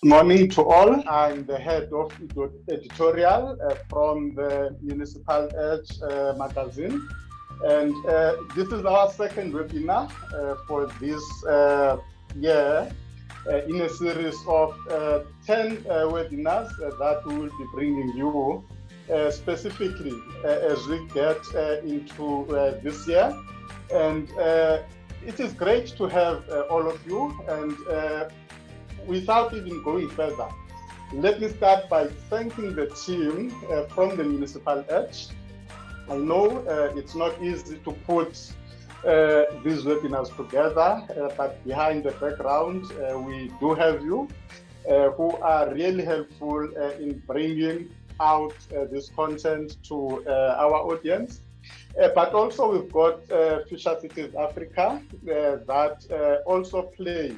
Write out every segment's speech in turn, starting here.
Morning to all. I'm the head of editorial from the Municipal Edge magazine. And this is our second webinar for this year in a series of 10 webinars that we will be bringing you specifically as we get into this year. And it is great to have all of you. And without even going further, let me start by thanking the team from the Municipal Edge. I know it's not easy to put these webinars together, but behind the background, we do have you who are really helpful in bringing out this content to our audience. But also we've got Future Cities Africa that also play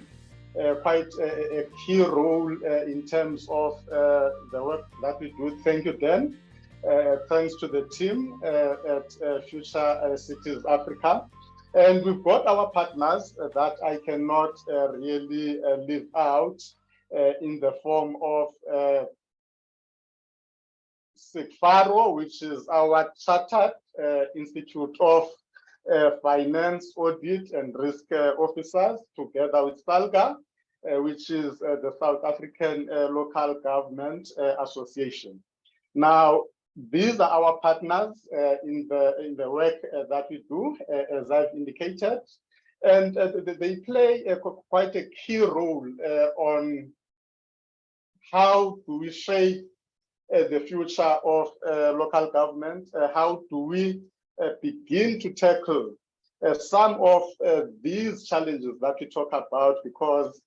quite a key role in terms of the work that we do. Thank you, Dan. Thanks to the team at Future Cities Africa. And we've got our partners that I cannot really leave out in the form of SIGFARO, which is our Chartered Institute of Finance, Audit and Risk Officers, together with SALGA, which is the South African Local Government Association. Now, these are our partners in the work that we do, as I've indicated, and they play quite a key role on how do we shape the future of local government, how do we begin to tackle some of these challenges that we talk about, because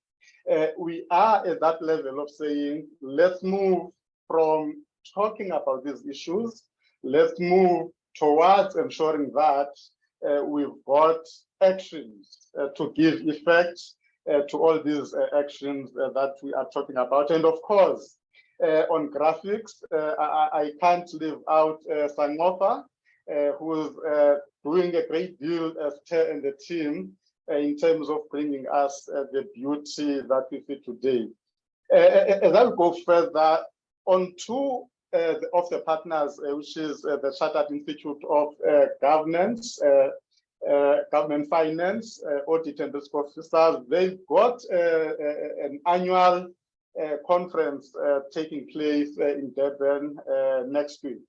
we are at that level of saying, let's move from talking about these issues, let's move towards ensuring that we've got actions to give effect to all these actions that we are talking about. And of course, on graphics, I can't leave out Sangofa, who's doing a great deal as Chair and the team in terms of bringing us the beauty that we see today. As I'll go further on two of the partners, which is the Chartered Institute of Governance, Government Finance, Audit and Risk Officers, they've got an annual conference taking place in Durban next week.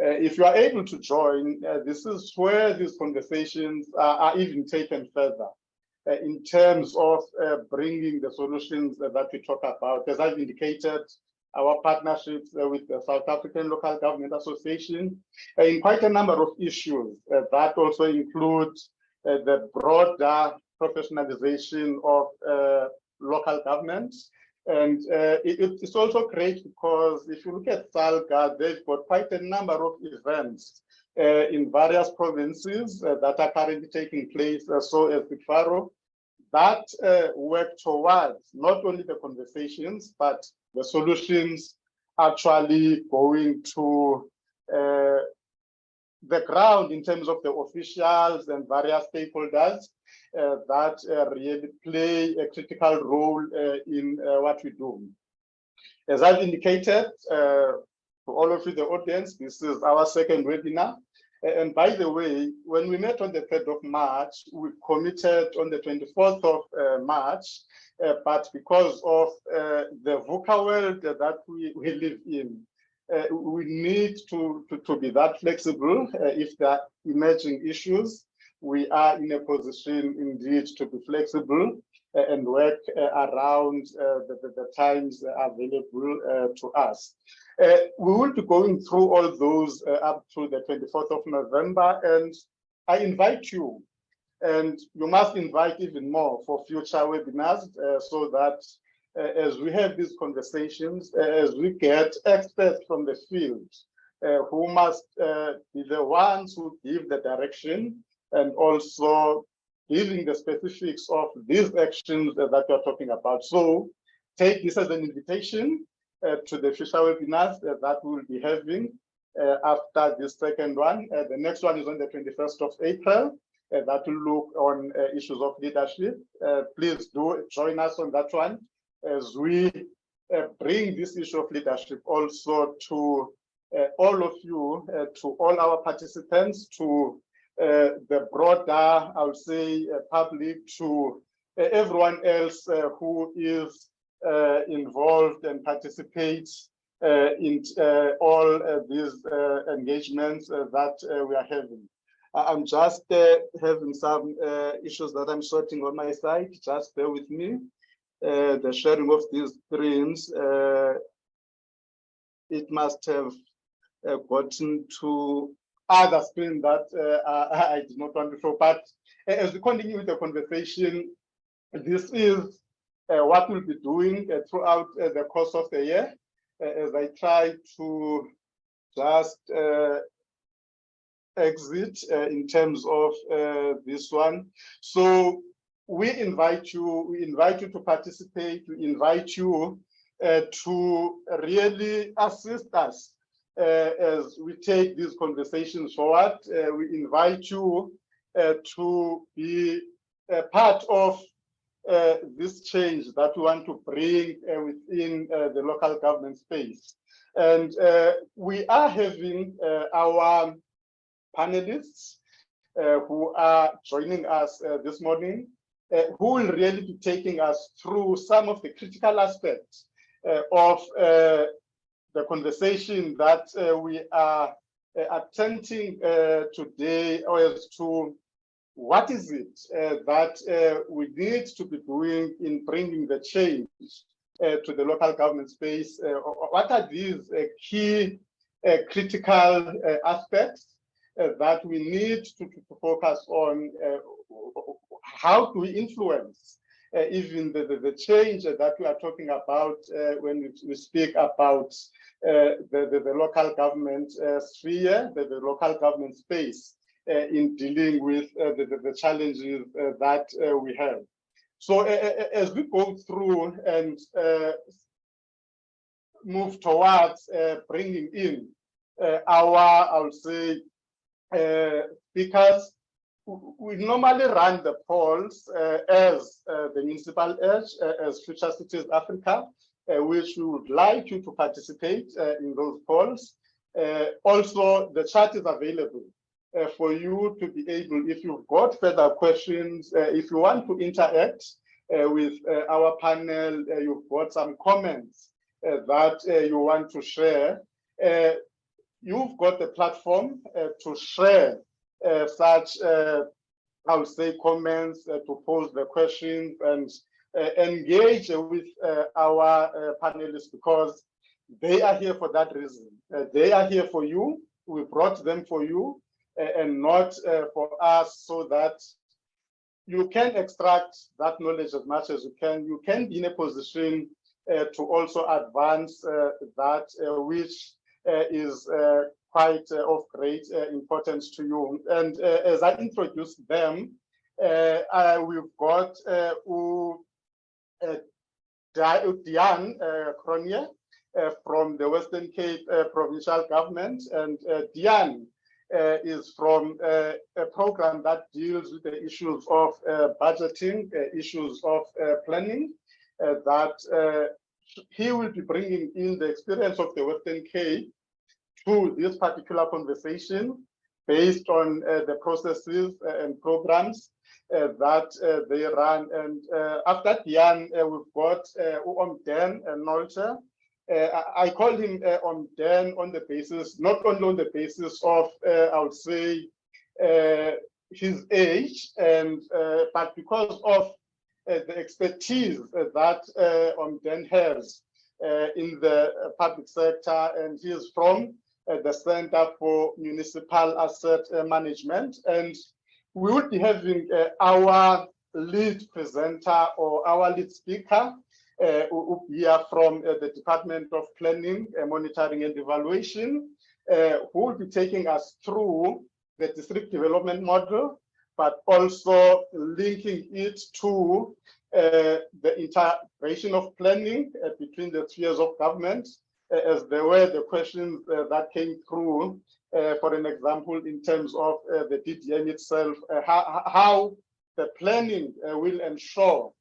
If you are able to join, this is where these conversations are even taken further in terms of bringing the solutions that we talk about. As I've indicated, our partnerships with the South African Local Government Association in quite a number of issues that also include the broader professionalization of local governments. And it's also great because if you look at SALGA, they've got quite a number of events in various provinces that are currently taking place, so as the FARO, that work towards not only the conversations, but the solutions actually going to the ground in terms of the officials and various stakeholders that really play a critical role in what we do. As I've indicated to all of you, the audience, this is our second webinar. And by the way, when we met on the 3rd of March, we committed on the 24th of March, but because of the VUCA world that we live in, we need to be that flexible. If there are emerging issues, we are in a position indeed to be flexible and work around the times available to us. We will be going through all those up to the 24th of November, and I invite you, and you must invite even more for future webinars so that as we have these conversations, as we get experts from the field who must be the ones who give the direction and also giving the specifics of these actions that we're talking about. So take this as an invitation to the future webinars that we will be having after this second one. The next one is on the 21st of April. That will look on issues of leadership. Please do join us on that one as we bring this issue of leadership also to all of you, to all our participants, to the broader, I would say, public, to everyone else who is involved and participates in all these engagements that we are having. I'm just having some issues that I'm sorting on my side. Just bear with me. The sharing of these screens, it must have gotten to other screens that I did not want to show. But as we continue with the conversation, this is what we'll be doing throughout the course of the year, as I try to just exit in terms of this one. So we invite you to participate, we invite you to really assist us as we take these conversations forward. We invite you to be a part of this change that we want to bring within the local government space. And we are having our panelists who are joining us this morning, who will really be taking us through some of the critical aspects of the conversation that we are attempting today, as to what is it that we need to be doing in bringing the change to the local government space. What are these key critical aspects that we need to focus on? How do we influence even the change that we are talking about when we speak about the local government sphere, the local government space in dealing with the challenges that we have. So as we go through and move towards bringing in our, I would say, speakers, we normally run the polls as the Municipal Edge, as Future Cities Africa, which we would like you to participate in those polls. Also, the chat is available for you to be able, if you've got further questions, if you want to interact with our panel, you've got some comments that you want to share, you've got the platform to share such, I would say, comments, to pose the questions and engage with our panelists, because they are here for that reason. They are here for you. We brought them for you and not for us, so that you can extract that knowledge as much as you can. You can be in a position to also advance that which is quite of great importance to you. And as I introduce them, we've got Diane Cronje from the Western Cape Provincial Government. And Diane is from a program that deals with the issues of budgeting, issues of planning, that he will be bringing in the experience of the Western Cape to this particular conversation based on the processes and programs that they run. And after Diane, we've got Omden Nolte. I call him Omden on the basis, not only on the basis of, I would say, his age, and but because of the expertise that Omden has in the public sector, and he is from the Center for Municipal Asset Management. And we will be having our lead presenter or our lead speaker here from the Department of Planning, Monitoring and Evaluation, who will be taking us through the district development model, but also linking it to the integration of planning between the spheres of government, as there were the questions that came through, for an example, in terms of the DDM itself, how the planning will ensure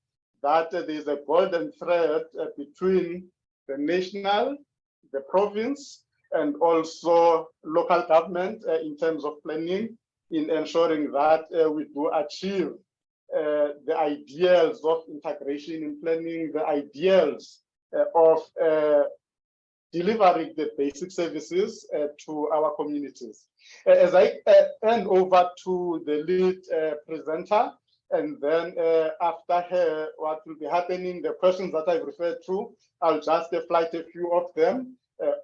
that there is a golden thread between the national, the province, and also local government in terms of planning, in ensuring that we do achieve the ideals of integration in planning, the ideals of delivering the basic services to our communities. As I hand over to the lead presenter, and then after her, what will be happening, the questions that I've referred to, I'll just flight a few of them,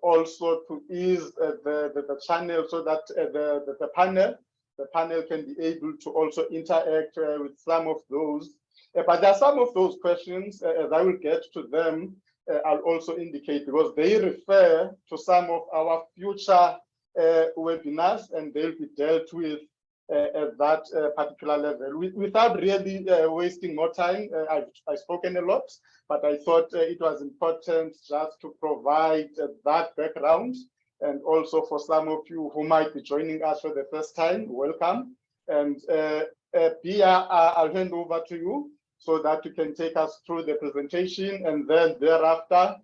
also to ease the channel so that the panel can be able to also interact with some of those. But there are some of those questions, as I will get to them, I'll also indicate, because they refer to some of our future webinars, and they'll be dealt with at that particular level. Without really wasting more time, I've spoken a lot, but I thought it was important just to provide that background, and also for some of you who might be joining us for the first time, welcome. And Pia, I'll hand over to you so that you can take us through the presentation, and then thereafter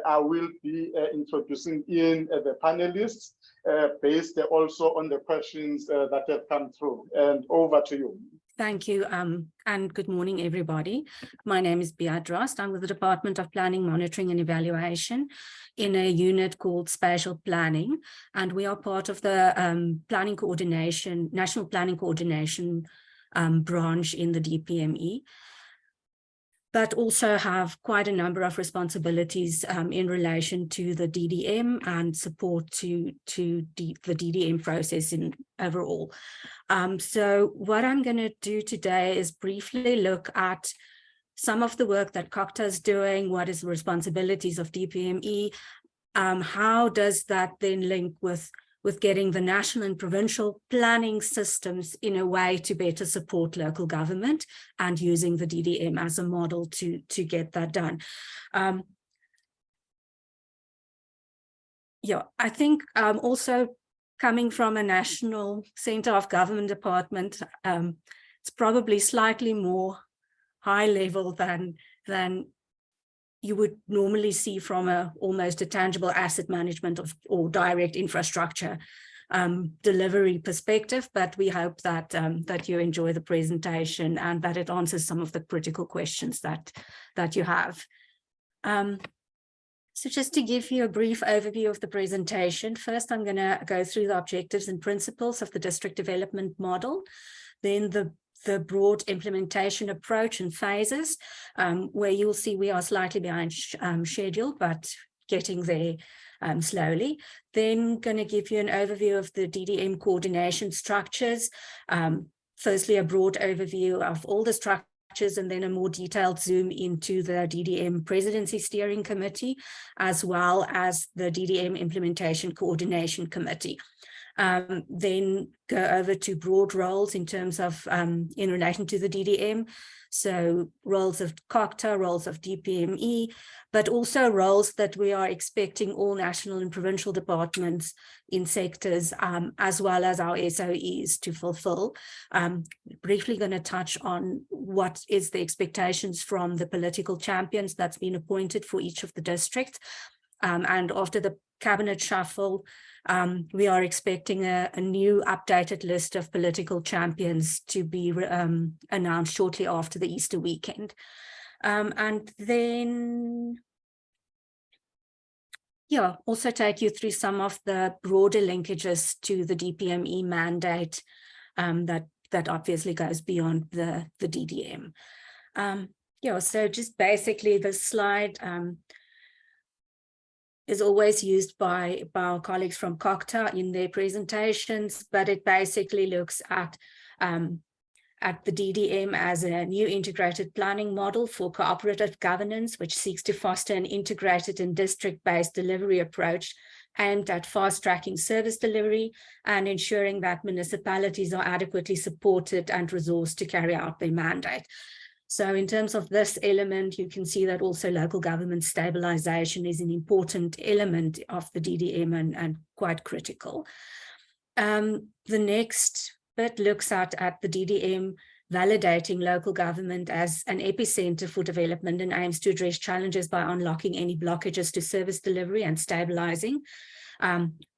I will be introducing in the panelists based also on the questions that have come through. And over to you. Thank you, and good morning, everybody. My name is Drost. I'm with the Department of Planning, Monitoring and Evaluation in a unit called Spatial Planning, and we are part of the Planning Coordination, National Planning Coordination branch in the DPME, but also have quite a number of responsibilities in relation to the DDM and support to the DDM process in overall. So what I'm going to do today is briefly look at some of the work that COCTA is doing, what is the responsibilities of DPME, how does that then link with getting the national and provincial planning systems in a way to better support local government, and using the DDM as a model to get that done. Yeah, I think also coming from a national center of government department, it's probably slightly more high level than you would normally see from almost a tangible asset management or direct infrastructure delivery perspective, but we hope that that you enjoy the presentation and that it answers some of the critical questions that you have. So just to give you a brief overview of the presentation, first I'm going to go through the objectives and principles of the district development model, then the broad implementation approach and phases, where you'll see we are slightly behind schedule, but getting there slowly. Then going to give you an overview of the DDM coordination structures. Firstly, a broad overview of all the structures, and then a more detailed zoom into the DDM Presidency Steering Committee, as well as the DDM Implementation Coordination Committee. Then go over to broad roles in terms of in relation to the DDM, so roles of COCTA, roles of DPME, but also roles that we are expecting all national and provincial departments in sectors, as well as our SOEs to fulfill. Briefly going to touch on what is the expectations from the political champions that's been appointed for each of the districts. And after the cabinet shuffle, we are expecting a new updated list of political champions to be announced shortly after the Easter weekend. And then, yeah, also take you through some of the broader linkages to the DPME mandate that obviously goes beyond the DDM. Yeah, so just basically this slide is always used by our colleagues from COCTA in their presentations, but it basically looks at the DDM as a new integrated planning model for cooperative governance, which seeks to foster an integrated and district-based delivery approach aimed at fast-tracking service delivery and ensuring that municipalities are adequately supported and resourced to carry out their mandate. So in terms of this element, you can see that also local government stabilization is an important element of the DDM and quite critical. The next bit looks at the DDM validating local government as an epicenter for development and aims to address challenges by unlocking any blockages to service delivery and stabilizing.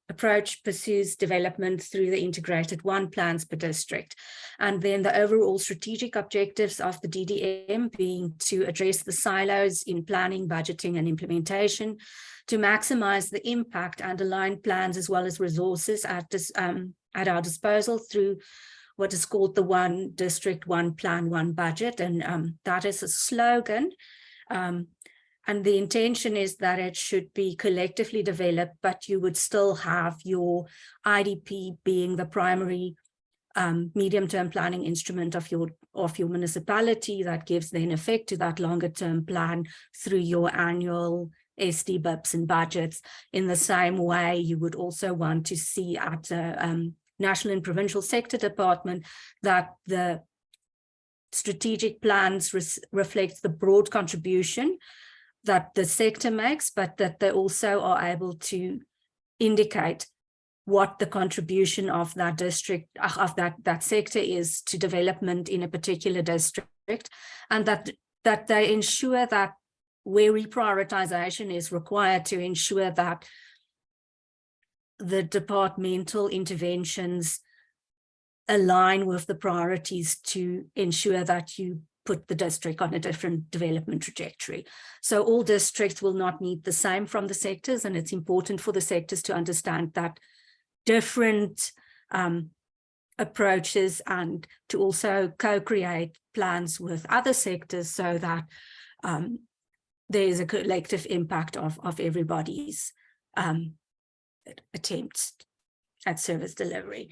Approach pursues development through the integrated one plans per district. And then the overall strategic objectives of the DDM being to address the silos in planning, budgeting, and implementation, to maximize the impact and align plans as well as resources at our disposal through what is called the one district, one plan, one budget. And that is a slogan. And the intention is that it should be collectively developed, but you would still have your IDP being the primary medium-term planning instrument of your municipality that gives then effect to that longer-term plan through your annual SD, BIPs, and budgets. In the same way, you would also want to see at the National and Provincial Sector Department that the strategic plans reflect the broad contribution that the sector makes, but that they also are able to indicate what the contribution of that district, of that sector is to development in a particular district, and that they ensure that where reprioritization is required, to ensure that the departmental interventions align with the priorities to ensure that you put the district on a different development trajectory. So all districts will not need the same from the sectors, and it's important for the sectors to understand that different approaches, and to also co-create plans with other sectors so that there is a collective impact of everybody's attempts at service delivery.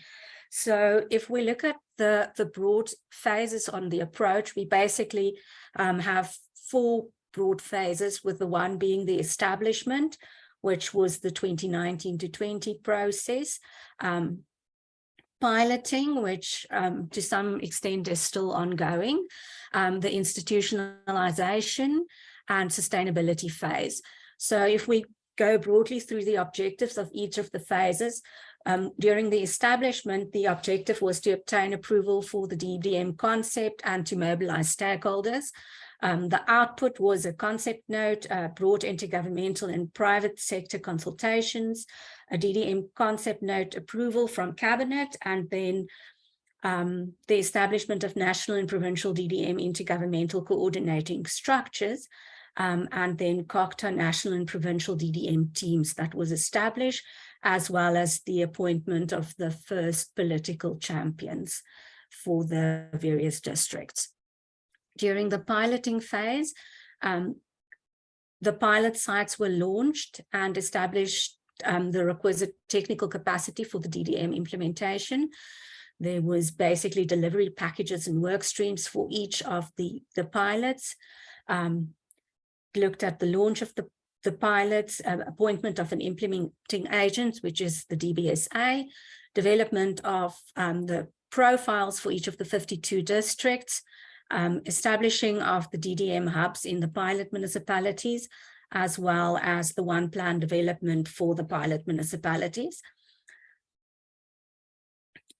So if we look at the broad phases on the approach, we basically have 4 broad phases, with the one being the establishment, which was the 2019 to 20 process, piloting, which to some extent is still ongoing, the institutionalization, and sustainability phase. So if we go broadly through the objectives of each of the phases, during the establishment, the objective was to obtain approval for the DDM concept and to mobilize stakeholders. The output was a concept note, broad intergovernmental and private sector consultations, a DDM concept note approval from Cabinet, and then the establishment of national and provincial DDM intergovernmental coordinating structures, and then COCTA national and provincial DDM teams that was established, as well as the appointment of the first political champions for the various districts. During the piloting phase, the pilot sites were launched and established the requisite technical capacity for the DDM implementation. There was basically delivery packages and work streams for each of the pilots. Looked at the launch of the pilots, appointment of an implementing agent, which is the DBSA, development of the profiles for each of the 52 districts, establishing of the DDM hubs in the pilot municipalities, as well as the one plan development for the pilot municipalities.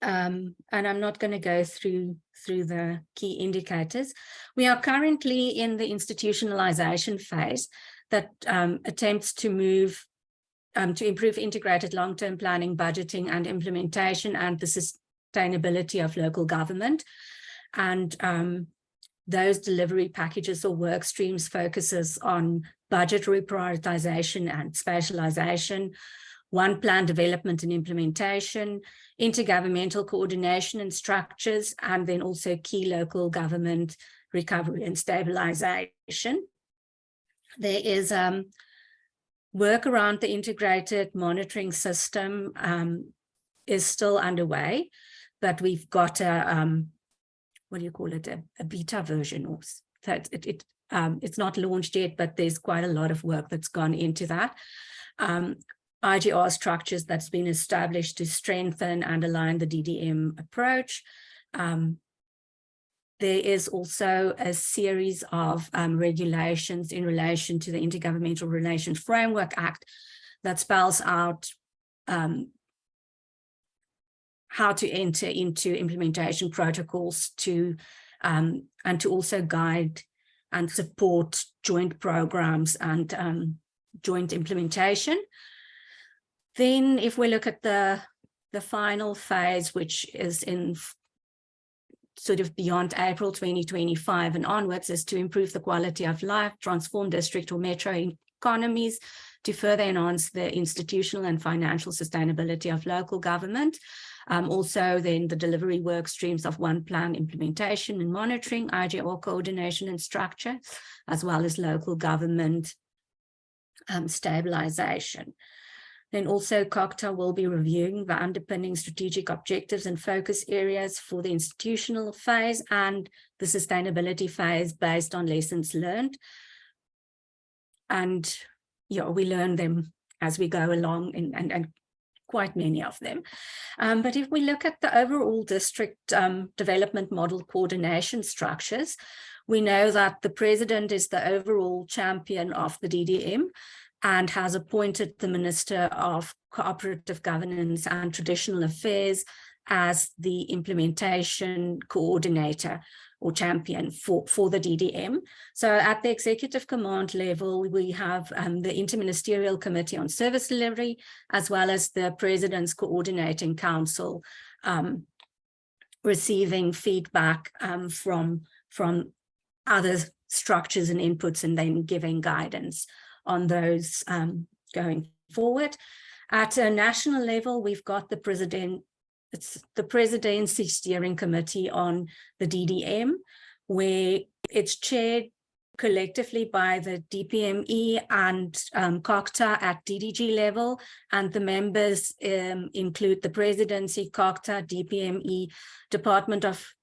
And I'm not going to go through the key indicators. We are currently in the institutionalization phase that attempts to move to improve integrated long-term planning, budgeting, and implementation, and the sustainability of local government. And those delivery packages or work streams focuses on budgetary prioritization and spatialization, one plan development and implementation, intergovernmental coordination and structures, and then also key local government recovery and stabilization. There is work around the integrated monitoring system is still underway, but we've got a, what do you call it, a beta version, or so it's not launched yet, but there's quite a lot of work that's gone into that. IGR structures that's been established to strengthen and align the DDM approach. There is also a series of regulations in relation to the Intergovernmental Relations Framework Act that spells out how to enter into implementation protocols to and to also guide and support joint programs and joint implementation. Then if we look at the final phase, which is in sort of beyond April 2025 and onwards, is to improve the quality of life, transform district or metro economies, to further enhance the institutional and financial sustainability of local government. Also then the delivery work streams of one plan implementation and monitoring, IGR coordination and structure, as well as local government stabilization. Then also COCTA will be reviewing the underpinning strategic objectives and focus areas for the institutional phase and the sustainability phase based on lessons learned. And yeah, we learn them as we go along, and quite many of them. But if we look at the overall district development model coordination structures, we know that the president is the overall champion of the DDM and has appointed the Minister of Cooperative Governance and Traditional Affairs as the implementation coordinator or champion for the DDM. So at the executive command level, we have the Interministerial Committee on Service Delivery, as well as the President's Coordinating Council, receiving feedback from other structures and inputs, and then giving guidance on those going forward. At a national level, we've got the Presidency Steering Committee on the DDM, where it's chaired collectively by the DPME and COCTA at DDG level, and the members include the Presidency, COCTA, DPME, Department of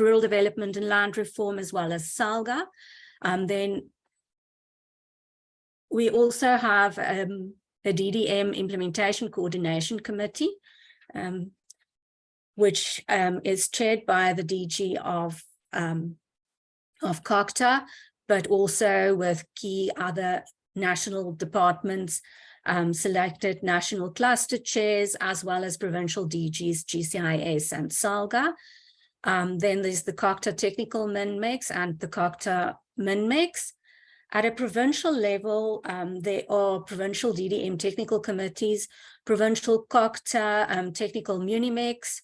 Rural Development and Land Reform, as well as SALGA. Then we also have a DDM Implementation Coordination Committee, which is chaired by the DG of COCTA, but also with key other national departments, selected national cluster chairs, as well as provincial DGs, GCIS and SALGA. Then there's the COCTA Technical Min-Mix and the COCTA Min-Mix. At a provincial level, there are provincial DDM technical committees, provincial COCTA technical Muni-Mix,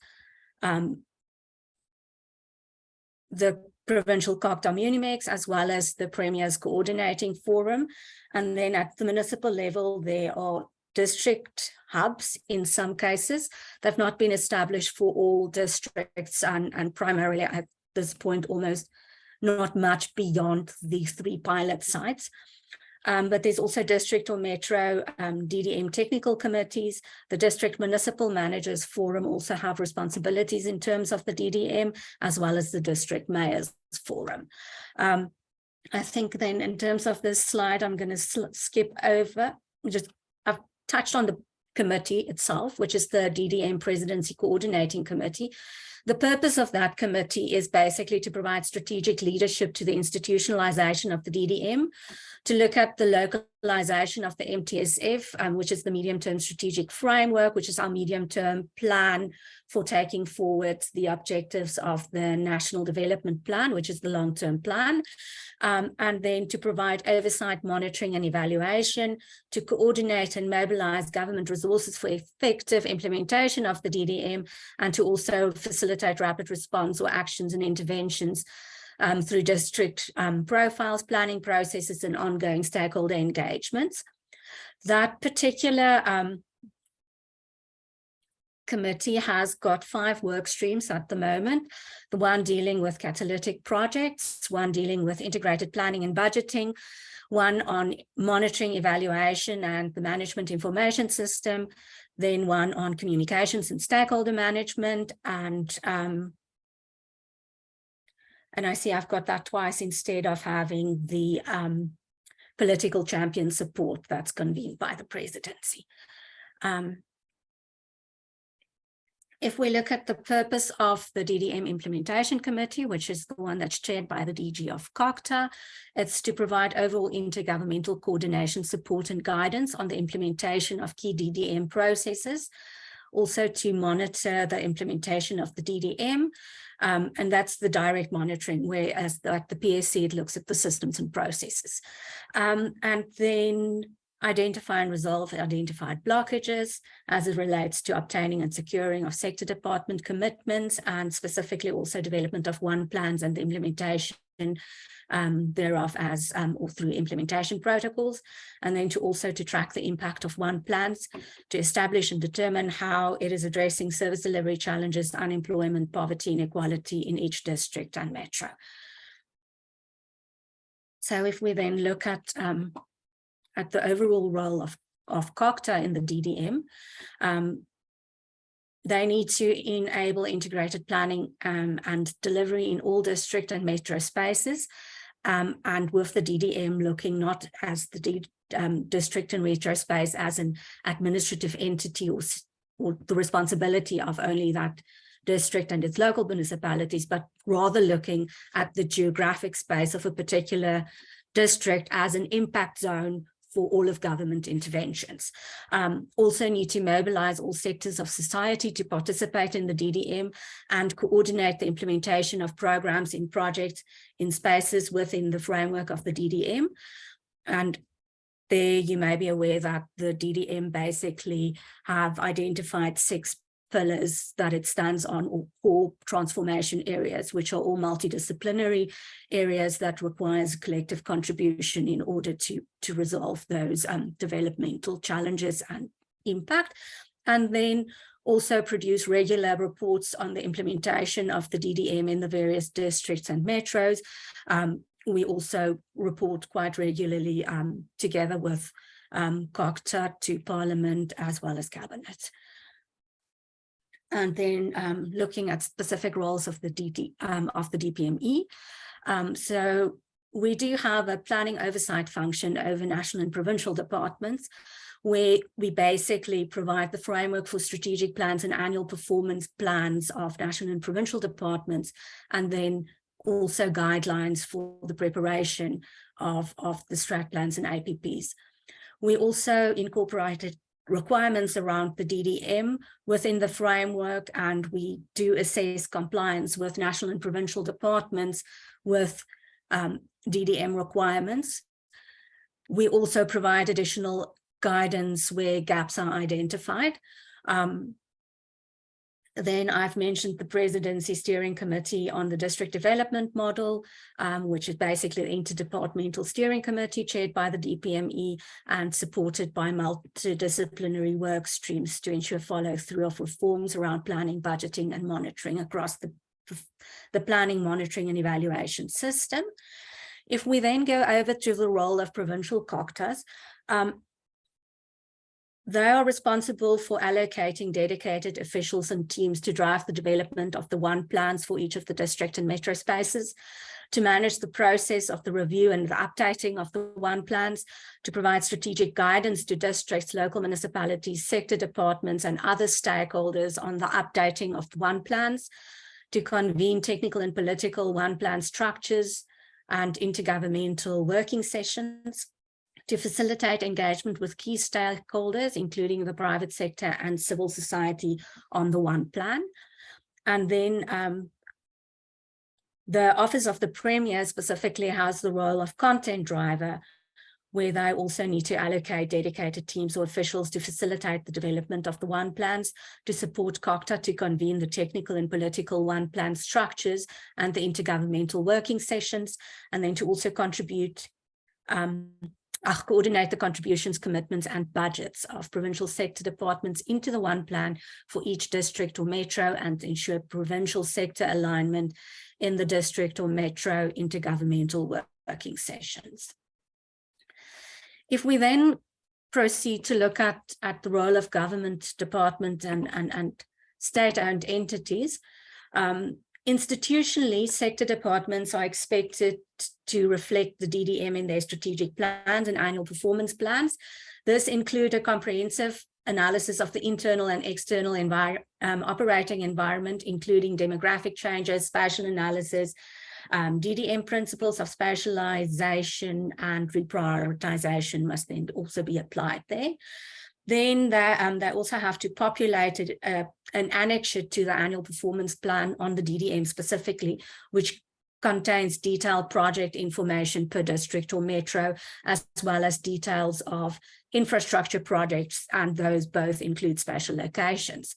the provincial COCTA Muni-Mix, as well as the Premier's Coordinating Forum. And then at the municipal level, there are district hubs in some cases that have not been established for all districts, and primarily at this point almost not much beyond the 3 pilot sites. But there's also district or metro DDM technical committees. The district municipal managers forum also have responsibilities in terms of the DDM, as well as the district mayors forum. I think then in terms of this slide, I'm going to skip over. I've touched on the committee itself, which is the DDM Presidency Coordinating Committee. The purpose of that committee is basically to provide strategic leadership to the institutionalization of the DDM, to look at the localization of the MTSF, which is the medium-term strategic framework, which is our medium-term plan for taking forward the objectives of the National Development Plan, which is the long-term plan, and then to provide oversight, monitoring and evaluation, to coordinate and mobilize government resources for effective implementation of the DDM, and to also facilitate rapid response or actions and interventions through district profiles, planning processes, and ongoing stakeholder engagements. That particular committee has got 5 work streams at the moment, the one dealing with catalytic projects, one dealing with integrated planning and budgeting, one on monitoring, evaluation, and the management information system, then one on communications and stakeholder management, and I see I've got that twice instead of having the political champion support that's convened by the presidency. If we look at the purpose of the DDM Implementation Committee, which is the one that's chaired by the DG of COCTA, it's to provide overall intergovernmental coordination, support and guidance on the implementation of key DDM processes, also to monitor the implementation of the DDM. And that's the direct monitoring, whereas like the PSC, it looks at the systems and processes. And then identify and resolve identified blockages as it relates to obtaining and securing of sector department commitments, and specifically also development of one plans and the implementation thereof as or through implementation protocols, and then to track the impact of one plans to establish and determine how it is addressing service delivery challenges, unemployment, poverty, inequality in each district and metro. So if we then look at the overall role of COCTA in the DDM, they need to enable integrated planning and delivery in all district and metro spaces, and with the DDM looking not as the district and metro space as an administrative entity or the responsibility of only that district and its local municipalities, but rather looking at the geographic space of a particular district as an impact zone for all of government interventions. Also need to mobilize all sectors of society to participate in the DDM and coordinate the implementation of programs in projects in spaces within the framework of the DDM. And there you may be aware that the DDM basically have identified 6 pillars that it stands on, or core transformation areas, which are all multidisciplinary areas that requires collective contribution in order to resolve those developmental challenges and impact. And then also produce regular reports on the implementation of the DDM in the various districts and metros. We also report quite regularly together with COCTA to Parliament as well as Cabinet. And then looking at specific roles of the DPME. So we do have a planning oversight function over national and provincial departments, where we basically provide the framework for strategic plans and annual performance plans of national and provincial departments, and then also guidelines for the preparation of the strat plans and APPs. We also incorporated requirements around the DDM within the framework, and we do assess compliance with national and provincial departments with DDM requirements. We also provide additional guidance where gaps are identified. Then I've mentioned the Presidency Steering Committee on the District Development Model, which is basically the Interdepartmental Steering Committee chaired by the DPME and supported by multidisciplinary work streams to ensure follow-through of reforms around planning, budgeting, and monitoring across the planning, monitoring, and evaluation system. If we then go over to the role of provincial COCTAs, they are responsible for allocating dedicated officials and teams to drive the development of the one plans for each of the district and metro spaces, to manage the process of the review and the updating of the one plans, to provide strategic guidance to districts, local municipalities, sector departments, and other stakeholders on the updating of the one plans, to convene technical and political one plan structures and intergovernmental working sessions, to facilitate engagement with key stakeholders, including the private sector and civil society on the one plan. And then the Office of the Premier specifically has the role of content driver, where they also need to allocate dedicated teams or officials to facilitate the development of the one plans, to support COCTA to convene the technical and political one plan structures and the intergovernmental working sessions, and then to also contribute coordinate the contributions, commitments, and budgets of provincial sector departments into the one plan for each district or metro, and ensure provincial sector alignment in the district or metro intergovernmental working sessions. If we then proceed to look at the role of government department and state-owned entities, institutionally, sector departments are expected to reflect the DDM in their strategic plans and annual performance plans. This includes a comprehensive analysis of the internal and external operating environment, including demographic changes, spatial analysis, DDM principles of spatialization and reprioritization must then also be applied there. Then they also have to populate an annexure to the annual performance plan on the DDM specifically, which contains detailed project information per district or metro, as well as details of infrastructure projects, and those both include spatial locations.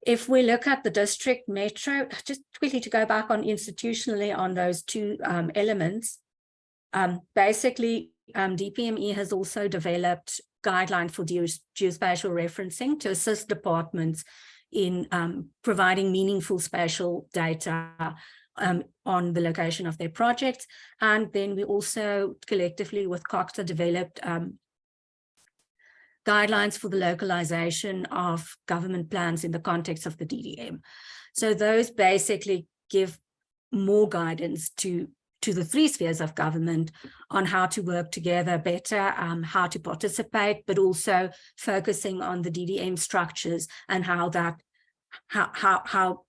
If we look at the district metro, just quickly to go back on institutionally on those two elements, basically DPME has also developed guidelines for geospatial referencing to assist departments in providing meaningful spatial data on the location of their projects. And then we also collectively with COCTA developed guidelines for the localization of government plans in the context of the DDM. So those basically give more guidance to the three spheres of government on how to work together better, how to participate, but also focusing on the DDM structures and how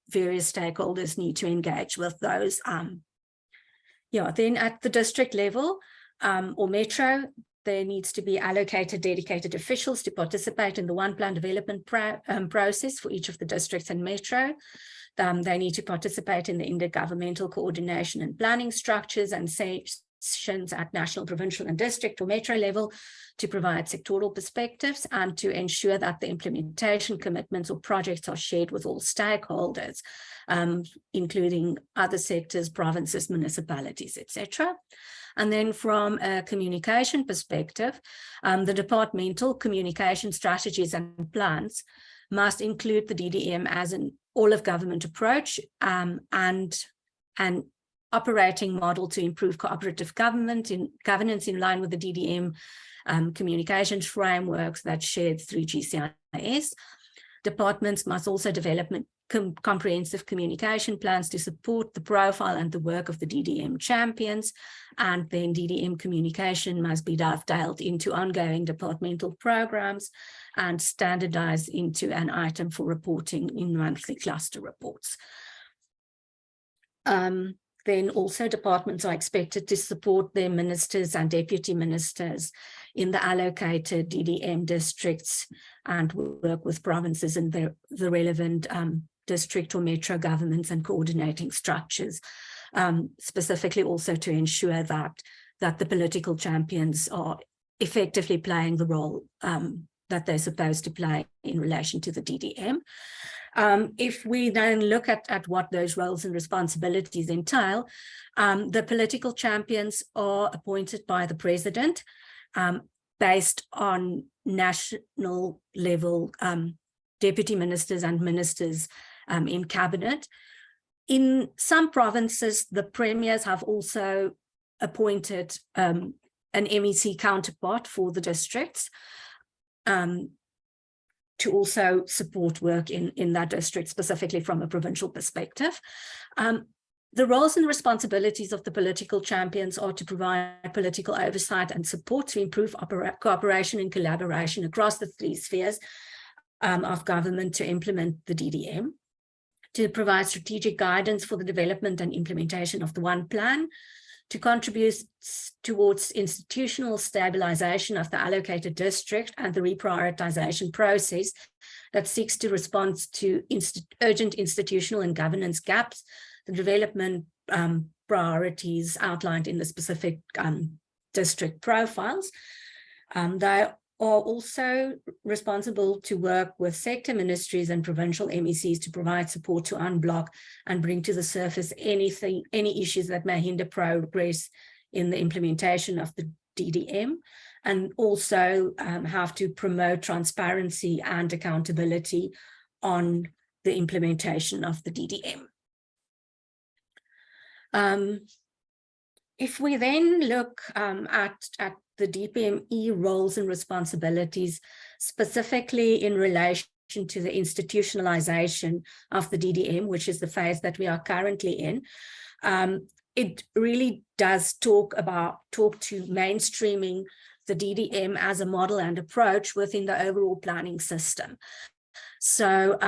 various stakeholders need to engage with those. Then at the district level or metro, there needs to be allocated dedicated officials to participate in the one plan development process for each of the districts and metro. They need to participate in the intergovernmental coordination and planning structures and sessions at national, provincial, and district or metro level to provide sectoral perspectives and to ensure that the implementation commitments or projects are shared with all stakeholders, including other sectors, provinces, municipalities, etc. And then from a communication perspective, the departmental communication strategies and plans must include the DDM as an all-of-government approach and an operating model to improve cooperative governance in line with the DDM communications frameworks that's shared through GCIS. Departments must also develop comprehensive communication plans to support the profile and the work of the DDM champions, and then DDM communication must be dovetailed into ongoing departmental programs and standardized into an item for reporting in monthly cluster reports. Then also departments are expected to support their ministers and deputy ministers in the allocated DDM districts and work with provinces and the relevant district or metro governments and coordinating structures, specifically also to ensure that the political champions are effectively playing the role that they're supposed to play in relation to the DDM. If we then look at what those roles and responsibilities entail, the political champions are appointed by the president based on national level deputy ministers and ministers in cabinet. In some provinces, the premiers have also appointed an MEC counterpart for the districts to also support work in that district, specifically from a provincial perspective. The roles and responsibilities of the political champions are to provide political oversight and support to improve cooperation and collaboration across the three spheres of government to implement the DDM, to provide strategic guidance for the development and implementation of the one plan, to contribute towards institutional stabilization of the allocated district and the reprioritization process that seeks to respond to urgent institutional and governance gaps, the development priorities outlined in the specific district profiles. They are also responsible to work with sector ministries and provincial MECs to provide support to unblock and bring to the surface any issues that may hinder progress in the implementation of the DDM, and also have to promote transparency and accountability on the implementation of the DDM. If we then look at the DPME roles and responsibilities, specifically in relation to the institutionalization of the DDM, which is the phase that we are currently in, it really does talk to mainstreaming the DDM as a model and approach within the overall planning system. So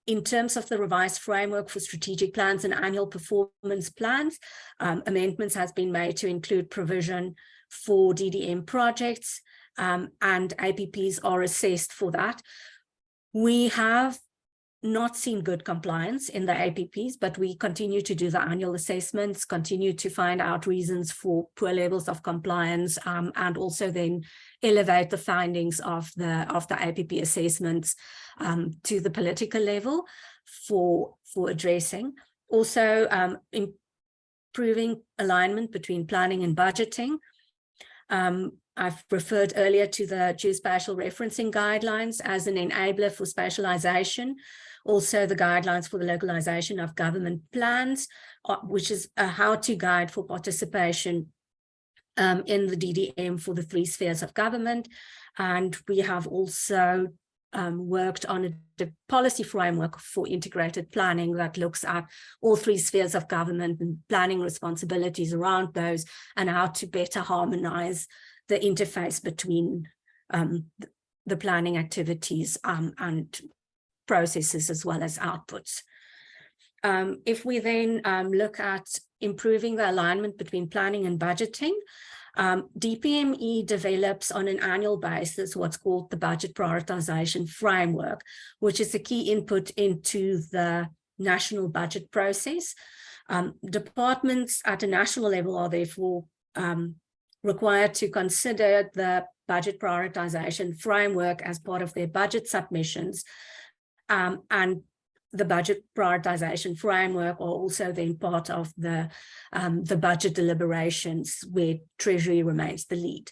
in terms of the revised framework for strategic plans and annual performance plans, amendments has been made to include provision for DDM projects and APPs are assessed for that. We have not seen good compliance in the APPs, but we continue to do the annual assessments, continue to find out reasons for poor levels of compliance, and also then elevate the findings of the APP assessments to the political level for addressing. Also, improving alignment between planning and budgeting. I've referred earlier to the geospatial referencing guidelines as an enabler for spatialization. Also, the guidelines for the localization of government plans, which is a how-to guide for participation in the DDM for the 3 spheres of government. And we have also worked on a policy framework for integrated planning that looks at all 3 spheres of government and planning responsibilities around those, and how to better harmonize the interface between the planning activities and processes as well as outputs. If we then look at improving the alignment between planning and budgeting, DPME develops on an annual basis what's called the budget prioritization framework, which is a key input into the national budget process. Departments at a national level are therefore required to consider the budget prioritization framework as part of their budget submissions, and the budget prioritization framework are also then part of the budget deliberations, where Treasury remains the lead.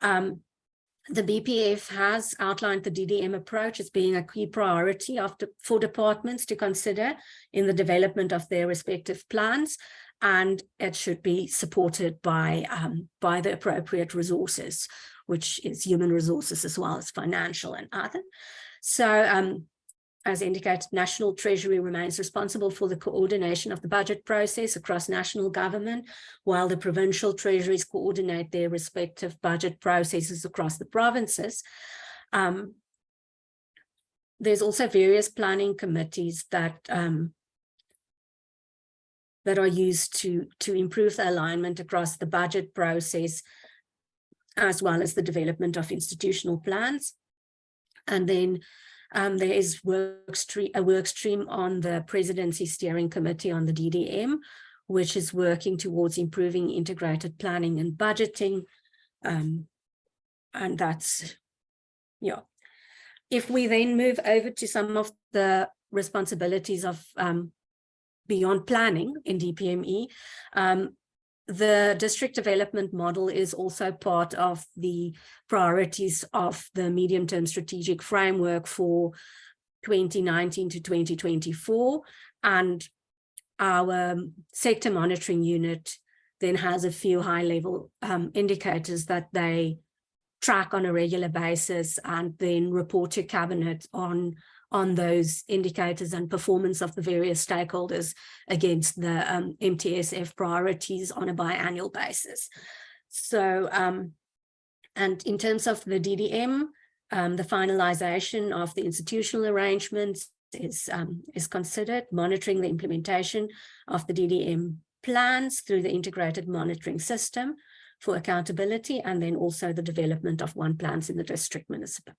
The BPF has outlined the DDM approach as being a key priority for departments to consider in the development of their respective plans, and it should be supported by the appropriate resources, which is human resources as well as financial and other. So as indicated, National Treasury remains responsible for the coordination of the budget process across national government, while the provincial treasuries coordinate their respective budget processes across the provinces. There's also various planning committees that are used to improve the alignment across the budget process, as well as the development of institutional plans. And then there is a work stream on the Presidency Steering Committee on the DDM, which is working towards improving integrated planning and budgeting. And that's, yeah. If we then move over to some of the responsibilities of beyond planning in DPME, the district development model is also part of the priorities of the medium-term strategic framework for 2019 to 2024. And our sector monitoring unit then has a few high-level indicators that they track on a regular basis and then report to Cabinet on those indicators and performance of the various stakeholders against the MTSF priorities on a biannual basis. So, and in terms of the DDM, the finalization of the institutional arrangements is considered, monitoring the implementation of the DDM plans through the integrated monitoring system for accountability, and then also the development of one plans in the district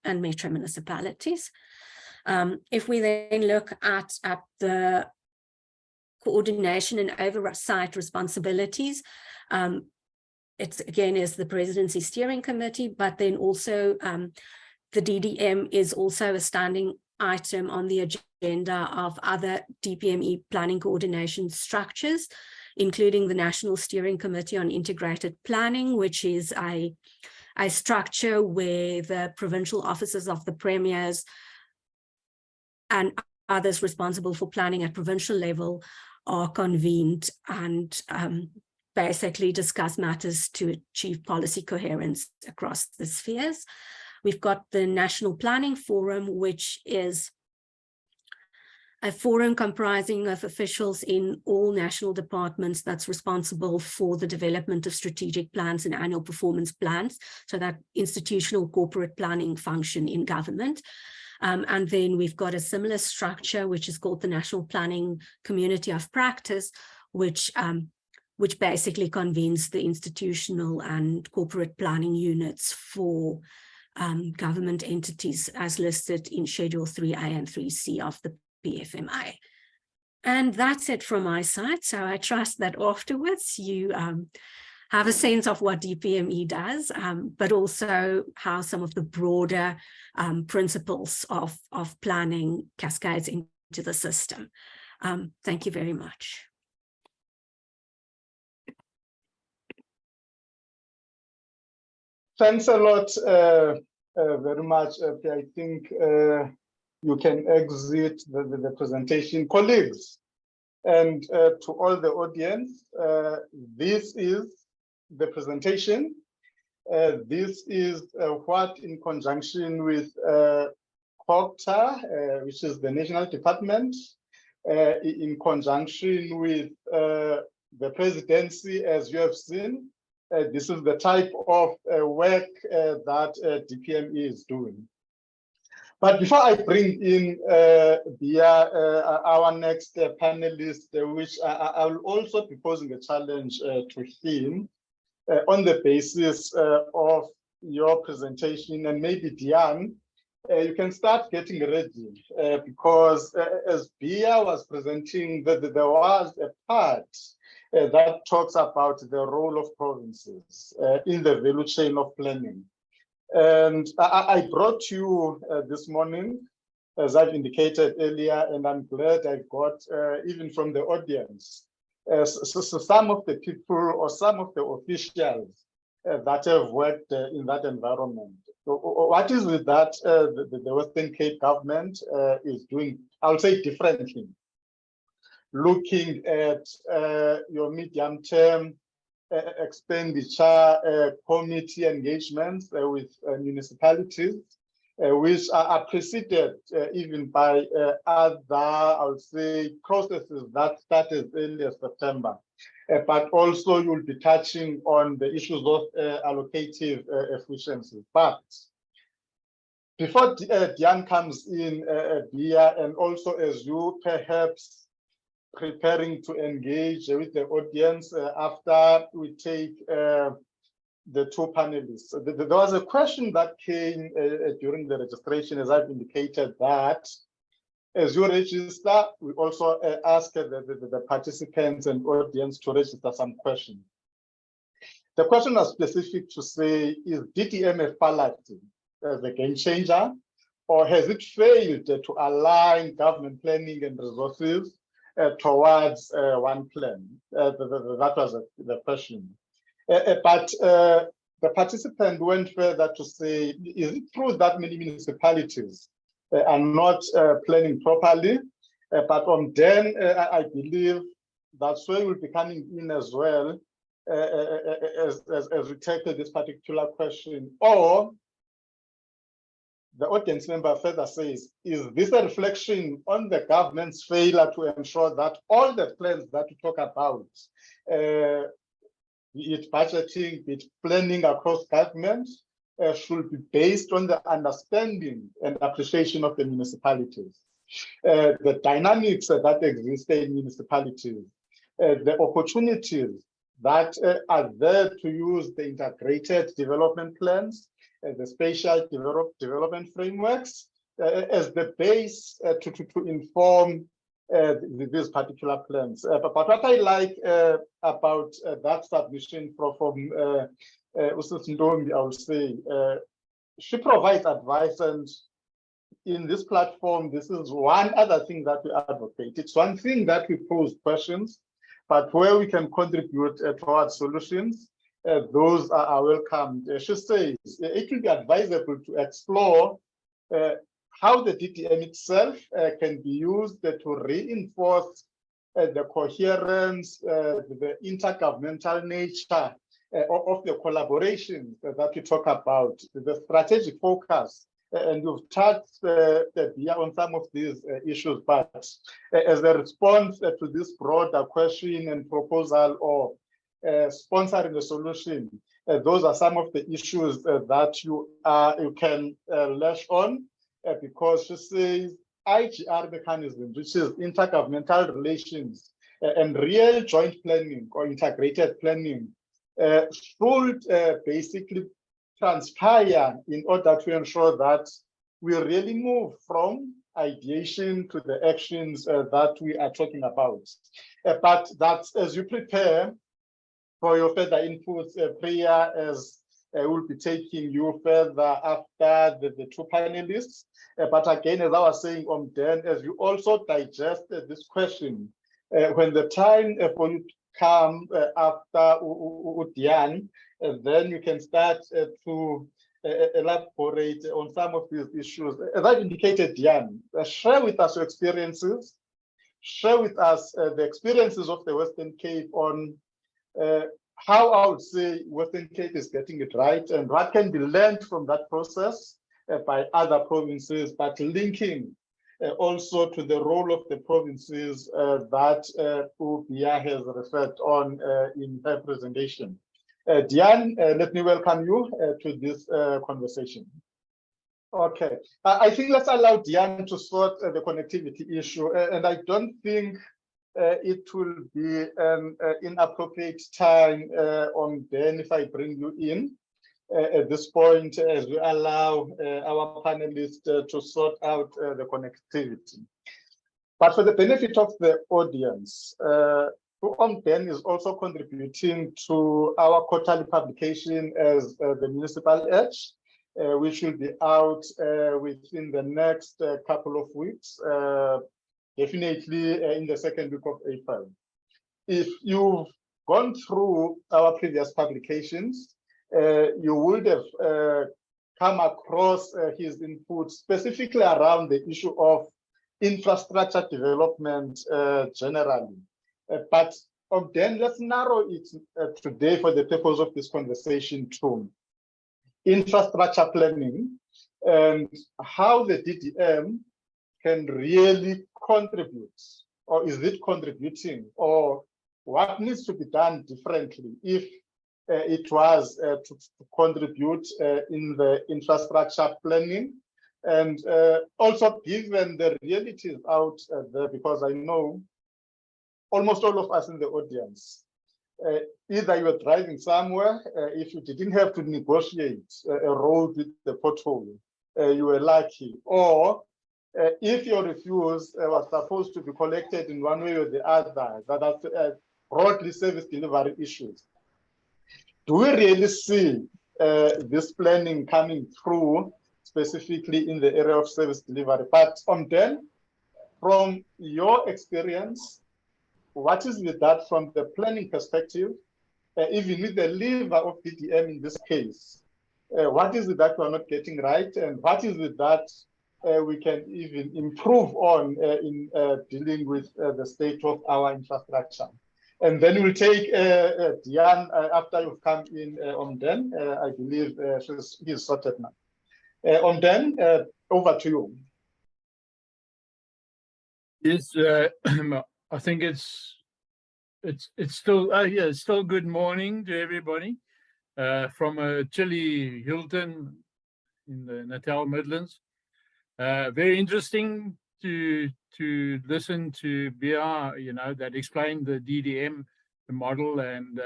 and metro municipalities. If we then look at the coordination and oversight responsibilities, it's again is the Presidency Steering Committee, but then also the DDM is also a standing item on the agenda of other DPME planning coordination structures, including the National Steering Committee on Integrated Planning, which is a structure where the provincial offices of the premiers and others responsible for planning at provincial level are convened and basically discuss matters to achieve policy coherence across the spheres. We've got the National Planning Forum, which is a forum comprising of officials in all national departments that's responsible for the development of strategic plans and annual performance plans, so that institutional corporate planning function in government. And then we've got a similar structure, which is called the National Planning Community of Practice, which which basically convenes the institutional and corporate planning units for government entities as listed in Schedule 3A and 3C of the PFMA. And that's it from my side. So I trust that afterwards you have a sense of what DPME does, but also how some of the broader principles of planning cascades into the system. Thank you very much. Thanks a lot very much. I think you can exit the presentation. Colleagues, and to all the audience, this is the presentation. This is what, in conjunction with COPTA, which is the national department, in conjunction with the presidency, as you have seen, this is the type of work that DPME is doing. But before I bring in our next panelist, which I will also be posing a challenge to him on the basis of your presentation, and maybe Diane, you can start getting ready because as Bia was presenting, there was a part that talks about the role of provinces in the value chain of planning. And I brought you this morning, as I've indicated earlier, and I'm glad I got even from the audience, so some of the people or some of the officials that have worked in that environment. So what is it that the Western Cape government is doing, I'll say differently, looking at your medium-term expenditure committee engagements with municipalities, which are preceded even by other, I would say, processes that started as early as September. But also you'll be touching on the issues of allocative efficiency. But before Diane comes in, Bia, and also as you perhaps preparing to engage with the audience after we take the two panelists. There was a question that came during the registration, as I've indicated, that as you register, we also ask the participants and audience to register some questions. The question was specific to say, is DTM a fallacy as a game changer, or has it failed to align government planning and resources towards one plan? That was the question. But the participant went further to say, is it true that many municipalities are not planning properly? But on then, I believe that's where we'll be coming in as well as we tackle this particular question. Or the audience member further says, is this a reflection on the government's failure to ensure that all the plans that we talk about, be it budgeting, be it planning across government, should be based on the understanding and appreciation of the municipalities, the dynamics that exist in municipalities, the opportunities that are there to use the integrated development plans, the spatial development frameworks as the base to inform these particular plans. But what I like about that submission from Usus Ndombi, I would say, she provides advice, and in this platform, this is one other thing that we advocate. It's one thing that we pose questions, but where we can contribute towards solutions, those are welcomed. She says it will be advisable to explore how the DTM itself can be used to reinforce the coherence, the intergovernmental nature of the collaboration that we talk about, the strategic focus. And you've touched on some of these issues, but as a response to this broader question and proposal or sponsoring the solution, those are some of the issues that you can lash on, because she says IGR mechanism, which is intergovernmental relations, and real joint planning or integrated planning should basically transpire in order to ensure that we really move from ideation to the actions that we are talking about. But that as you prepare for your further inputs, Priya, as we'll be taking you further after the two panelists. But again, as I was saying, Dan, as you also digest this question, when the time for you to come after Diane, then you can start to elaborate on some of these issues. As I've indicated, Diane, share with us your experiences, share with us the experiences of the Western Cape on how I would say Western Cape is getting it right and what can be learned from that process by other provinces, but linking also to the role of the provinces that Ubia has referred on in her presentation. Diane, let me welcome you to this conversation. Okay, I think let's allow Diane to sort the connectivity issue, and I don't think it will be an inappropriate time on then if I bring you in at this point as we allow our panelists to sort out the connectivity. But for the benefit of the audience, Ben is also contributing to our quarterly publication as the Municipal Edge, which will be out within the next couple of weeks. Definitely in the second week of April. If you've gone through our previous publications, you would have come across his input specifically around the issue of infrastructure development generally. But then let's narrow it today for the purpose of this conversation to infrastructure planning and how the DDM can really contribute, or is it contributing, or what needs to be done differently if it was to contribute in the infrastructure planning, and also given the realities out there, because I know almost all of us in the audience, either you were driving somewhere, if you didn't have to negotiate a road with the pothole, you were lucky, or if your refuse was supposed to be collected in one way or the other, that are broadly service delivery issues. Do we really see this planning coming through specifically in the area of service delivery? But then, from your experience, what is with that from the planning perspective, even with the lever of DDM in this case? What is it that we're not getting right, and what is it that we can even improve on in dealing with the state of our infrastructure? And then we'll take Diane after you've come in on then. I believe he's sorted now. On then, over to you. Yes, I think it's still it's still good morning to everybody from a chilly Hilton in the Natal Midlands. Very interesting to listen to Bia, that explained the DDM, the model, and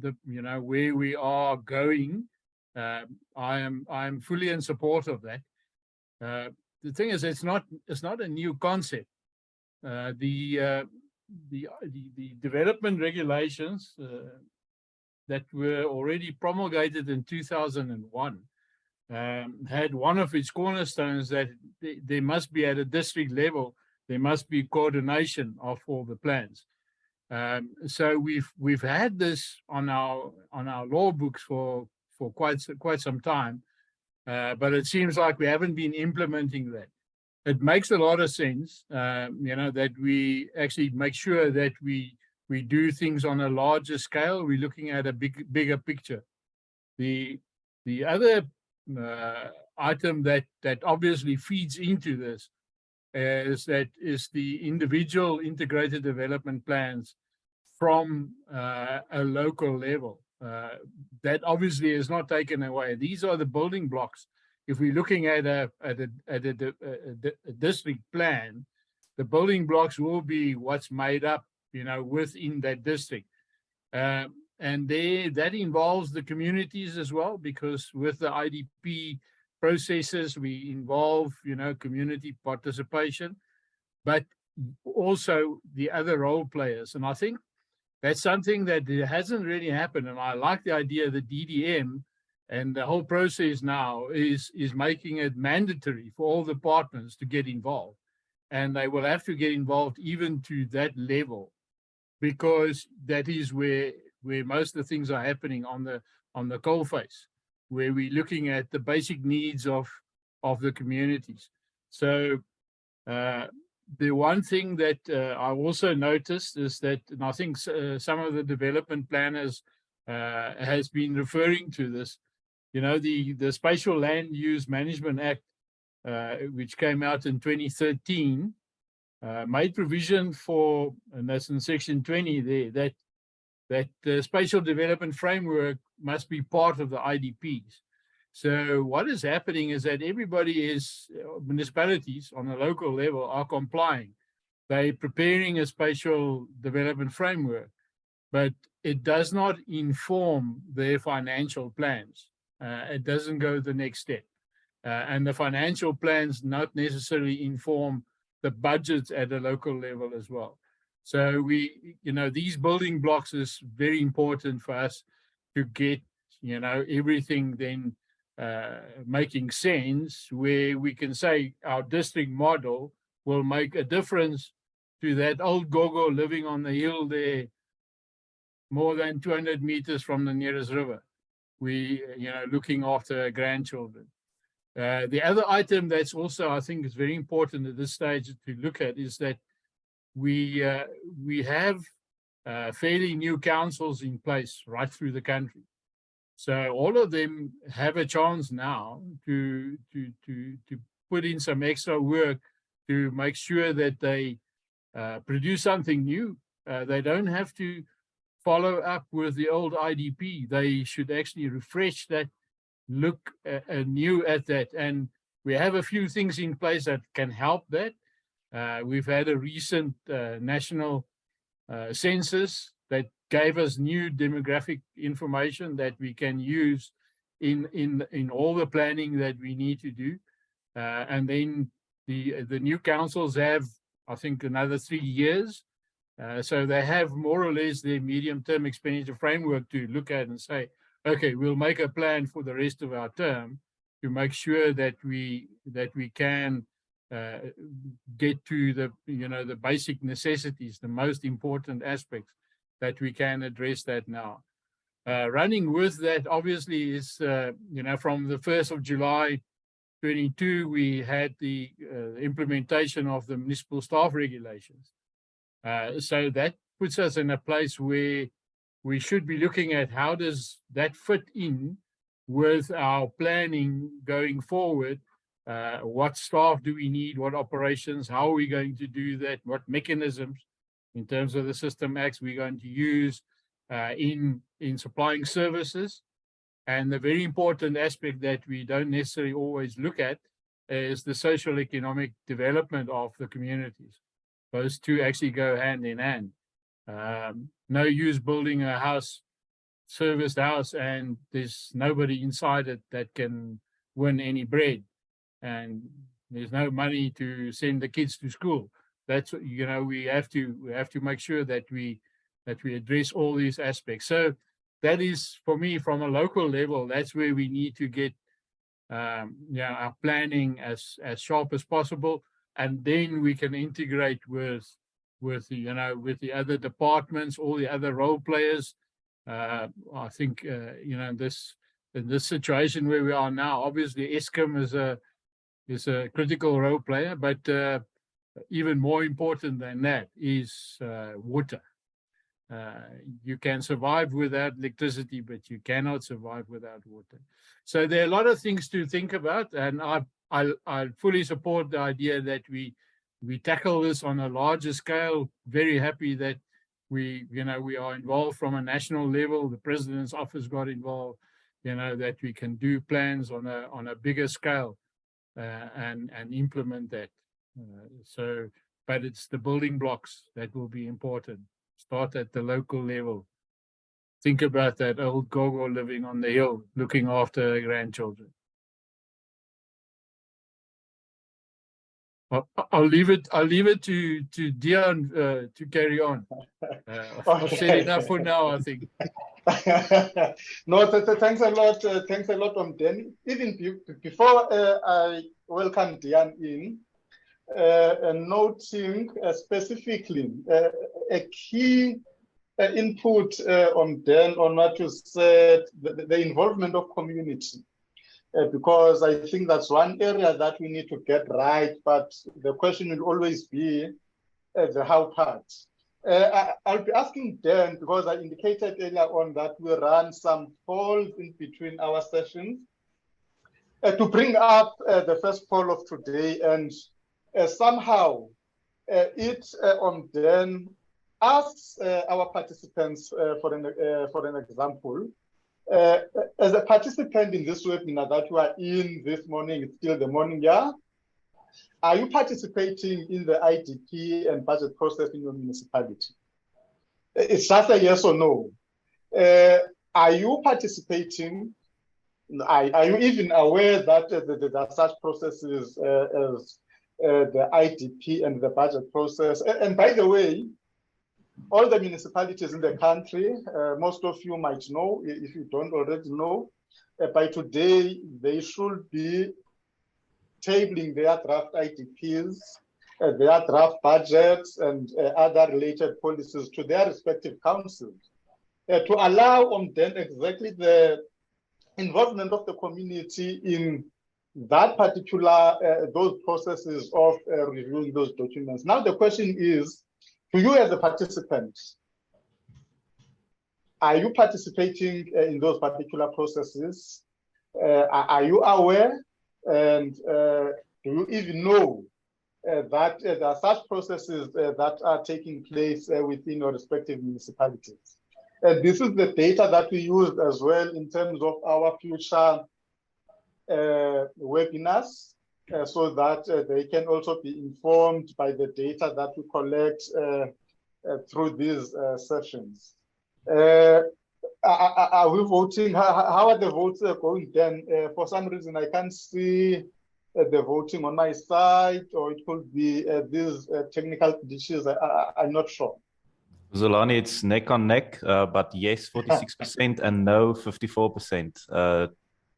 the where we are going. I am fully in support of that. The thing is, it's not a new concept. The development regulations that were already promulgated in 2001 had one of its cornerstones that there must be, at a district level, there must be coordination of all the plans. So we've had this on our law books for quite some time, but it seems like we haven't been implementing that. It makes a lot of sense, that we actually make sure that we do things on a larger scale. We're looking at a bigger picture. The other item that obviously feeds into this is the individual integrated development plans from a local level. That obviously is not taken away. These are the building blocks. If we're looking at a district plan, the building blocks will be what's made up within that district. And that involves the communities as well, because with the IDP processes, we involve, community participation, but also the other role players. And I think that's something that hasn't really happened. And I like the idea that DDM and the whole process now is making it mandatory for all the partners to get involved. And they will have to get involved even to that level, because that is where most of the things are happening on the coalface, where we're looking at the basic needs of the communities. So the one thing that I also noticed is that, and I think some of the development planners has been referring to this, the Spatial Land Use Management Act, which came out in 2013, made provision for, and that's in section 20 there, that the spatial development framework must be part of the IDPs. So what is happening is that municipalities on a local level are complying. They're preparing a spatial development framework, but it does not inform their financial plans. It doesn't go the next step. And the financial plans not necessarily inform the budgets at a local level as well. So these building blocks is very important for us to get, everything then making sense, where we can say our district model will make a difference to that old gogo living on the hill there, more than 200 meters from the nearest river. Looking after our grandchildren. The other item that's also, I think, is very important at this stage to look at is that we have fairly new councils in place right through the country. So all of them have a chance now to put in some extra work to make sure that they produce something new. They don't have to follow up with the old IDP. They should actually refresh that, look new at that. And we have a few things in place that can help that. We've had a recent national census that gave us new demographic information that we can use in all the planning that we need to do. And then the new councils have, I think, another 3 years. So they have more or less their medium-term expenditure framework to look at and say, okay, we'll make a plan for the rest of our term to make sure that we can get to the basic necessities, the most important aspects, that we can address that now. Running with that, obviously, is from the 1st of July 22, we had the implementation of the municipal staff regulations. So that puts us in a place where we should be looking at how does that fit in with our planning going forward. What staff do we need? What operations? How are we going to do that? What mechanisms in terms of the system acts we're going to use in supplying services? And the very important aspect that we don't necessarily always look at is the social economic development of the communities. Those two actually go hand in hand. No use building a house, serviced house, and there's nobody inside it that can win any bread, and there's no money to send the kids to school. That's what, we have to make sure that we address all these aspects. So that is, for me, from a local level, that's where we need to get our planning as sharp as possible, and then we can integrate with the other departments, all the other role players. I think in this situation where we are now, obviously Eskom is a critical role player, but even more important than that is water. You can survive without electricity, but you cannot survive without water. So there are a lot of things to think about, and I fully support the idea that we tackle this on a larger scale. Very happy that we are involved from a national level. The president's office got involved. That we can do plans on a bigger scale and implement that. But it's the building blocks that will be important. Start at the local level. Think about that old gogo living on the hill, looking after her grandchildren. I'll leave it to Dion to carry on. I've said enough for now, I think. No, thanks a lot. Thanks a lot, Danny. Even before I welcome Dion in, noting specifically a key input on Dan on what you said, the involvement of community. Because I think that's one area that we need to get right, but the question will always be the how part. I'll be asking Dan, because I indicated earlier on that we run some polls in between our sessions, to bring up the first poll of today, and somehow it on Dan asks our participants for an example. As a participant in this webinar that you are in this morning, it's still the morning, yeah? Are you participating in the IDP and budget process in your municipality? It's just a yes or no. Are you participating? Are you even aware that there are such processes as the IDP and the budget process? And by the way, all the municipalities in the country, most of you might know, if you don't already know, by today, they should be tabling their draft IDPs, their draft budgets, and other related policies to their respective councils to allow then exactly the involvement of the community in that particular, those processes of reviewing those documents. Now, the question is, to you as a participant, are you participating in those particular processes? Are you aware? And do you even know that there are such processes that are taking place within your respective municipalities? This is the data that we use as well in terms of our future webinars, so that they can also be informed by the data that we collect through these sessions. Are we voting? How are the votes going then? For some reason, I can't see the voting on my side, or it could be these technical issues. I'm not sure. Zolani, it's neck on neck, but yes, 46% and no, 54%.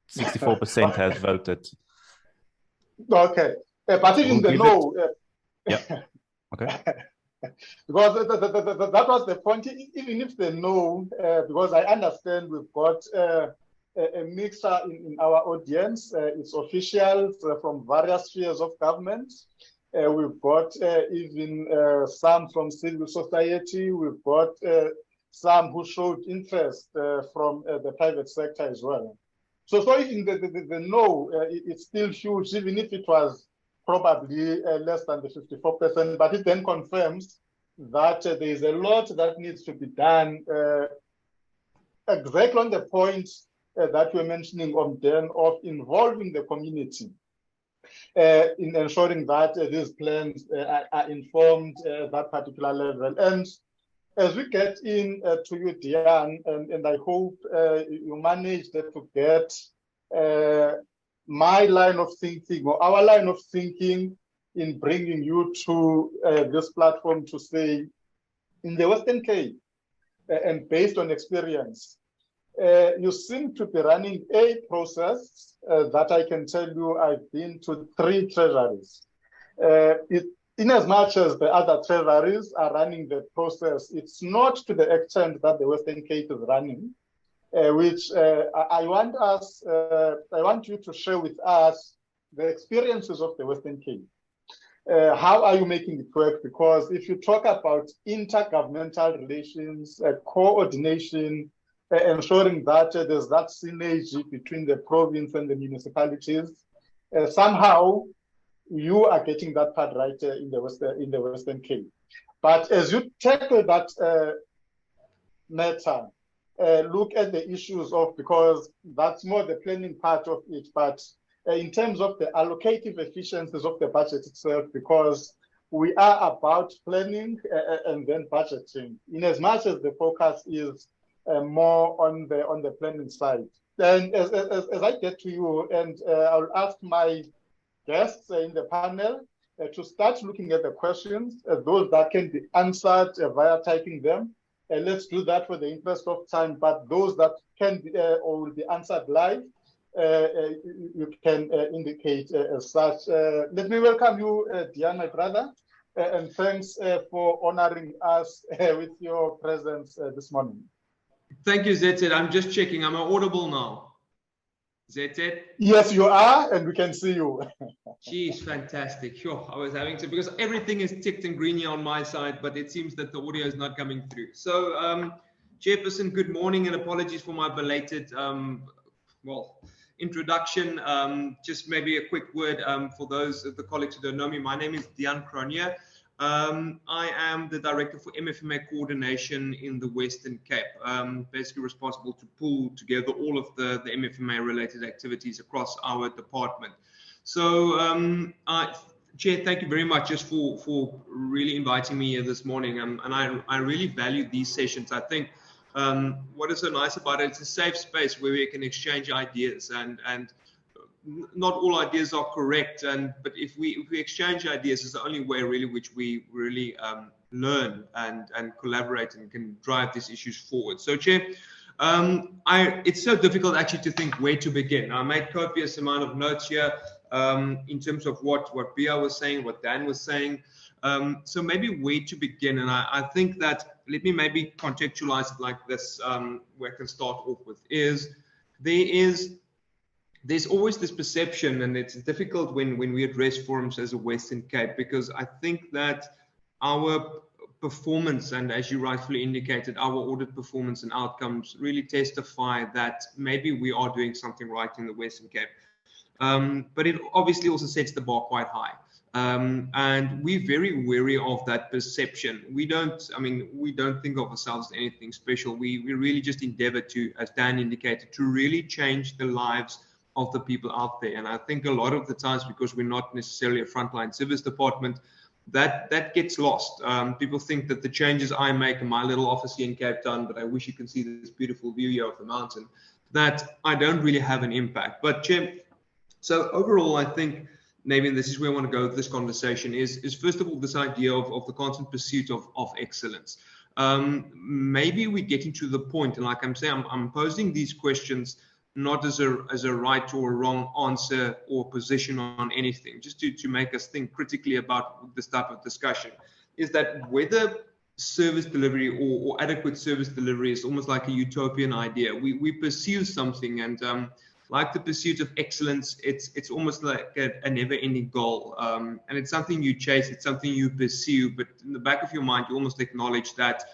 64% has voted. Okay, but even the no. Yeah. Okay. Because that was the point. Even if they know, because I understand we've got a mixture in our audience. It's officials from various spheres of government. We've got even some from civil society. We've got some who showed interest from the private sector as well. So even the no, it's still huge, even if it was probably less than the 54%, but it then confirms that there is a lot that needs to be done exactly on the point that we're mentioning of involving the community in ensuring that these plans are informed at that particular level. And as we get in to you, Diane, and I hope you managed to get my line of thinking, or our line of thinking, in bringing you to this platform to say, in the Western Cape, and based on experience, you seem to be running a process that I can tell you I've been to 3 treasuries. In as much as the other treasuries are running the process, it's not to the extent that the Western Cape is running, which I want you to share with us the experiences of the Western Cape. How are you making it work? Because if you talk about intergovernmental relations, coordination, ensuring that there's that synergy between the province and the municipalities, somehow you are getting that part right in the Western Cape. But as you tackle that matter, look at the issues of, because that's more the planning part of it, but in terms of the allocative efficiencies of the budget itself, because we are about planning and then budgeting, in as much as the focus is more on the planning side. And as I get to you, and I'll ask my guests in the panel to start looking at the questions, those that can be answered via typing them. Let's do that for the interest of time, but those that can be or will be answered live, you can indicate as such. Let me welcome you, Diane, my brother, and thanks for honoring us with your presence this morning. Thank you, ZZ. I'm just checking. Am I audible now? ZZ? Yes, you are, and we can see you. Geez, fantastic. Sure, I was having to, because everything is ticked and green here on my side, but it seems that the audio is not coming through. So, Chairperson, good morning, and apologies for my belated, introduction. Just maybe a quick word for those of the colleagues who don't know me. My name is Diane Cronje. I am the Director for MFMA Coordination in the Western Cape, basically responsible to pull together all of the MFMA related activities across our department. So, Chair, thank you very much just for really inviting me here this morning, and I really value these sessions. I think what is so nice about it, it's a safe space where we can exchange ideas, and not all ideas are correct, but if we exchange ideas, is the only way really which we really learn and collaborate and can drive these issues forward. So, Chair, it's so difficult actually to think where to begin. I made copious amount of notes here in terms of what Bia was saying, what Dan was saying. So maybe where to begin, and I think that let me maybe contextualize it like this. Where I can start off with is there's always this perception, and it's difficult when we address forums as a Western Cape, because I think that our performance, and as you rightfully indicated, our audit performance and outcomes really testify that maybe we are doing something right in the Western Cape. But it obviously also sets the bar quite high. And we're very wary of that perception. We don't think of ourselves as anything special. We really just endeavor to, as Dan indicated, to really change the lives of the people out there. And I think a lot of the times, because we're not necessarily a frontline service department, that gets lost. People think that the changes I make in my little office here in Cape Town, but I wish you can see this beautiful view here of the mountain, that I don't really have an impact. But Chair, so overall, I think maybe this is where I want to go with this conversation is first of all, this idea of the constant pursuit of excellence. Maybe we're getting to the point, and like I'm saying, I'm posing these questions not as a right or a wrong answer or position on anything, just to make us think critically about this type of discussion, is that whether service delivery or adequate service delivery is almost like a utopian idea. We pursue something, and like the pursuit of excellence, it's almost like a never-ending goal, and it's something you chase, it's something you pursue, but in the back of your mind, you almost acknowledge that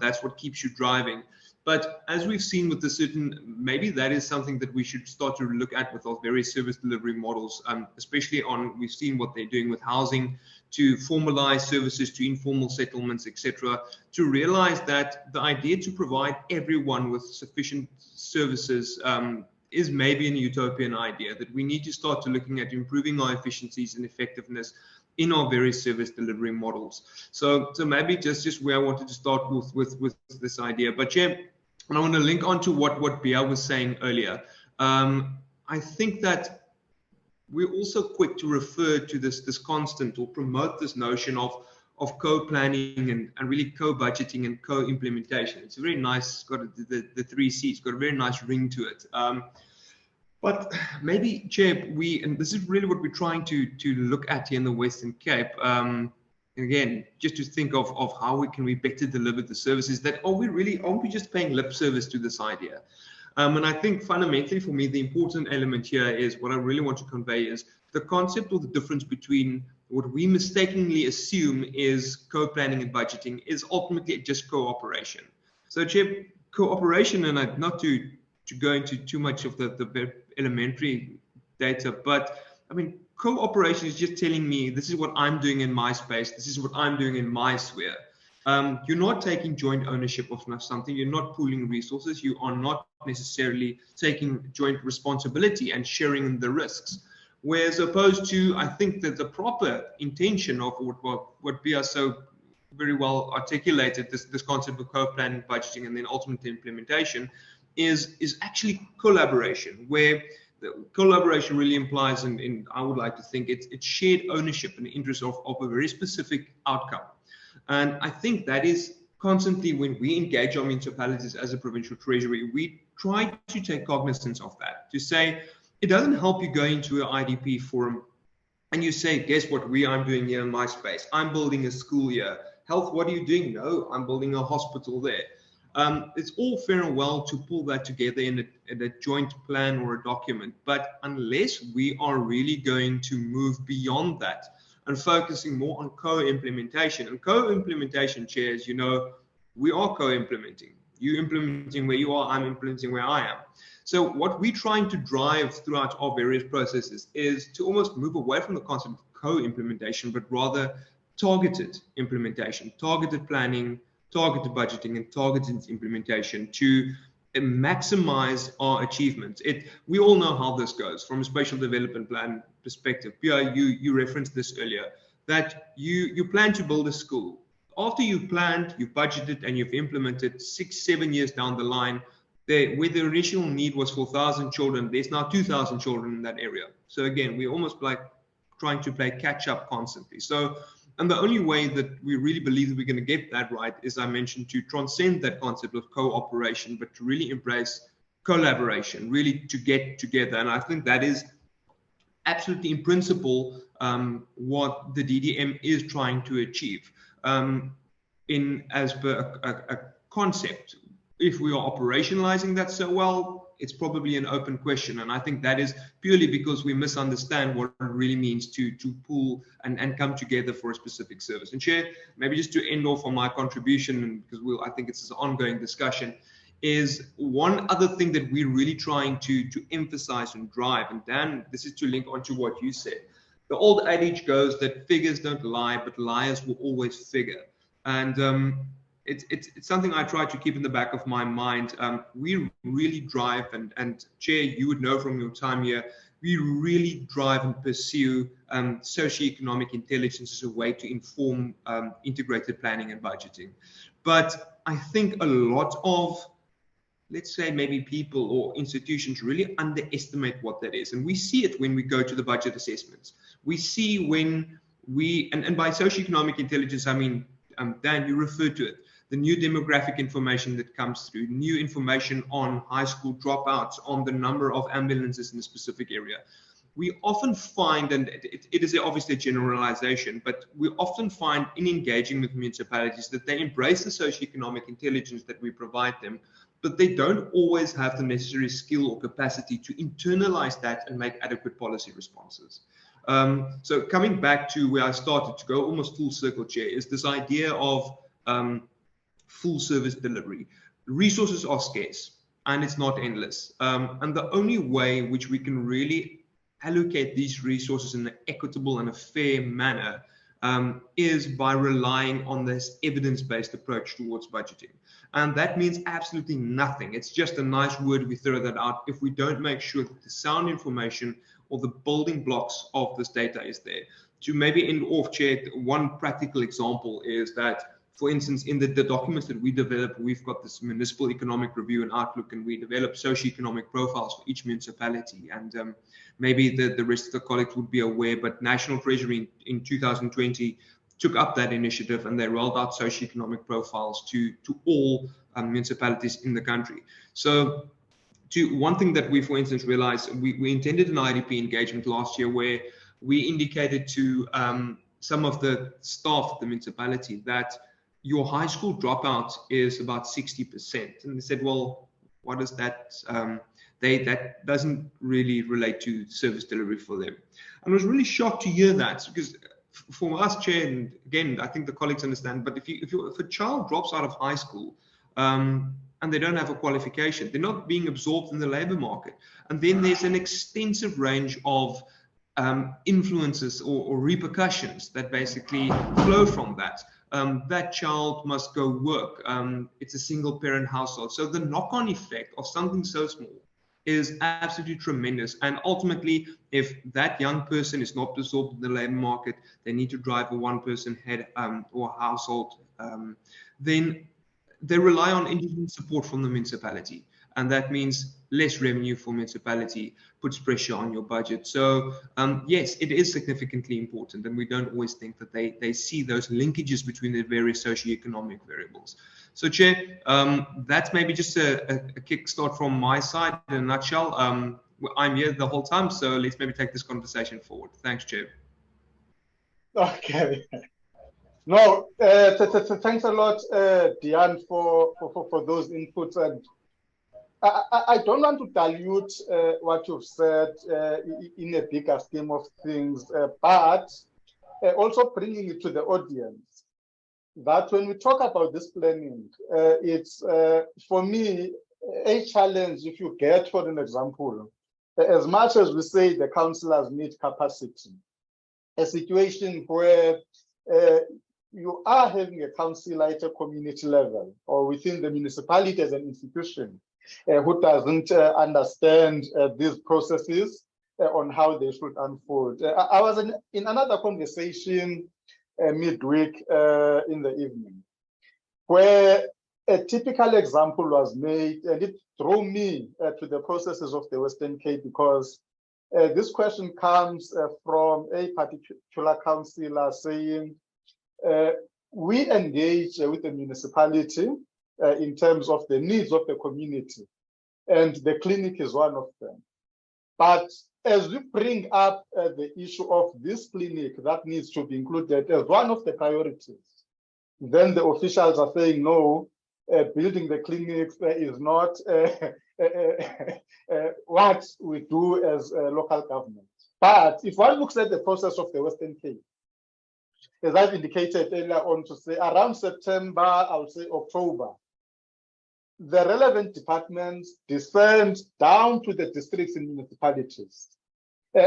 that's what keeps you driving. But as we've seen with the certain, maybe that is something that we should start to look at with our various service delivery models, especially we've seen what they're doing with housing, to formalize services, to informal settlements, etc., to realize that the idea to provide everyone with sufficient services is maybe an utopian idea, that we need to start to looking at improving our efficiencies and effectiveness in our various service delivery models. So maybe just where I wanted to start with this idea. But Chair, and I want to link on to what Bia was saying earlier. I think that we're also quick to refer to this constant or promote this notion of co-planning and really co-budgeting and co-implementation. It's a very nice, it's got the 3 C's, got a very nice ring to it. But maybe, Chair, and this is really what we're trying to look at here in the Western Cape. Again, just to think of how can we better deliver the services, that aren't we just paying lip service to this idea? And I think fundamentally for me, the important element here is what I really want to convey is the concept or the difference between what we mistakenly assume is co-planning and budgeting is ultimately just cooperation. So, Chair, cooperation, and not to go into too much of the elementary data, but I mean, cooperation is just telling me this is what I'm doing in my space, this is what I'm doing in my sphere. You're not taking joint ownership of something, you're not pooling resources, you are not necessarily taking joint responsibility and sharing the risks. Whereas opposed to, I think that the proper intention of what Bia so very well articulated, this concept of co-planning, budgeting, and then ultimate implementation, is actually collaboration, where the collaboration really implies, and I would like to think it's shared ownership and interest of a very specific outcome. And I think that is constantly, when we engage our municipalities as a provincial treasury, we try to take cognizance of that, to say it doesn't help you go into an IDP forum and you say, guess what I'm doing here in my space? I'm building a school here. Health, what are you doing? No, I'm building a hospital there. It's all fair and well to pull that together in a joint plan or a document, but unless we are really going to move beyond that and focusing more on co-implementation, and co-implementation, Chair, as you know, we are co-implementing. You implementing where you are, I'm implementing where I am. So what we're trying to drive throughout our various processes is to almost move away from the concept of co-implementation, but rather targeted implementation, targeted planning, targeted budgeting, and targeted implementation to maximize our achievements. We all know how this goes from a spatial development plan perspective. Pia, you referenced this earlier, that you plan to build a school. After you've planned, you've budgeted, and you've implemented 6-7 years down the line, where the original need was for 1,000 children, there's now 2,000 children in that area. So again, we're almost like trying to play catch up constantly. So, and the only way that we really believe that we're going to get that right is, I mentioned, to transcend that concept of cooperation, but to really embrace collaboration, really to get together. And I think that is absolutely in principle what the DDM is trying to achieve. As per a concept, if we are operationalizing that so well, it's probably an open question. And I think that is purely because we misunderstand what it really means to pool and come together for a specific service. And Chair, maybe just to end off on my contribution, and because I think it's an ongoing discussion, is one other thing that we're really trying to emphasize and drive. And Dan, this is to link onto what you said. The old adage goes that figures don't lie, but liars will always figure. And it's something I try to keep in the back of my mind. We really drive, and Chair, you would know from your time here, we really drive and pursue socioeconomic intelligence as a way to inform integrated planning and budgeting. But I think a lot of, let's say, maybe people or institutions really underestimate what that is. And we see it when we go to the budget assessments. We see when and by socioeconomic intelligence, I mean, Dan, you referred to it, the new demographic information that comes through, new information on high school dropouts, on the number of ambulances in a specific area. We often find, and it is obviously a generalization, but we often find in engaging with municipalities that they embrace the socioeconomic intelligence that we provide them, but they don't always have the necessary skill or capacity to internalize that and make adequate policy responses. So coming back to where I started, to go almost full circle, Chair, is this idea of full service delivery. Resources are scarce and it's not endless. And the only way which we can really allocate these resources in an equitable and a fair manner is by relying on this evidence-based approach towards budgeting. And that means absolutely nothing. It's just a nice word, we throw that out, if we don't make sure that the sound information or the building blocks of this data is there. To maybe end off, Chair, one practical example is that, for instance, in the documents that we develop, we've got this municipal economic review and outlook, and we develop socioeconomic profiles for each municipality. And maybe the rest of the colleagues would be aware, but National Treasury in 2020 took up that initiative, and they rolled out socioeconomic profiles to all municipalities in the country. So one thing that we, for instance, realized, we intended an IDP engagement last year where we indicated to some of the staff at the municipality that your high school dropout is about 60%. And they said, well, what is that? That doesn't really relate to service delivery for them. And I was really shocked to hear that, because for us, Chair, and again, I think the colleagues understand, but if a child drops out of high school and they don't have a qualification, they're not being absorbed in the labor market. And then there's an extensive range of influences or repercussions that basically flow from that. That child must go work. It's a single parent household. So the knock-on effect of something so small is absolutely tremendous. And ultimately, if that young person is not absorbed in the labor market, they need to drive a one-person head or household, then they rely on indigent support from the municipality. And that means less revenue for municipality, puts pressure on your budget. So yes, it is significantly important, and we don't always think that they see those linkages between the various socioeconomic variables. So Chair, that's maybe just a kickstart from my side in a nutshell. I'm here the whole time, so let's maybe take this conversation forward. Thanks, Chair. Okay. No, thanks a lot, Diane, for those inputs. And I don't want to dilute what you've said in a bigger scheme of things, but also bringing it to the audience that when we talk about this planning, it's for me a challenge. If you get, for an example, as much as we say the councillors need capacity, a situation where you are having a council at a community level or within the municipality as an institution who doesn't understand these processes on how they should unfold. I was in another conversation midweek in the evening where a typical example was made, and it drew me to the processes of the Western Cape, because this question comes from a particular councillor saying, we engage with the municipality in terms of the needs of the community, and the clinic is one of them. But as we bring up the issue of this clinic that needs to be included as one of the priorities, then the officials are saying, no, building the clinics is not what we do as local government. But if one looks at the process of the Western Cape, as I've indicated earlier on, to say around September, I would say October, the relevant departments descend down to the districts and municipalities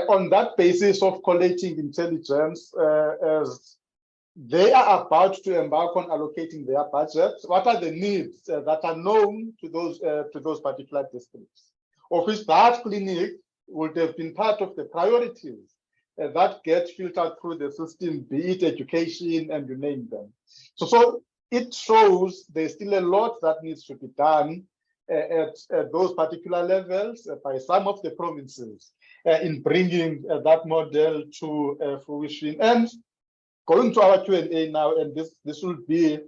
on that basis of collating intelligence as they are about to embark on allocating their budgets. What are the needs that are known to those particular districts, of which that clinic would have been part of the priorities that get filtered through the system, be it education and you name them. So it shows there's still a lot that needs to be done at those particular levels by some of the provinces in bringing that model to fruition. And going to our Q&A now, and this will be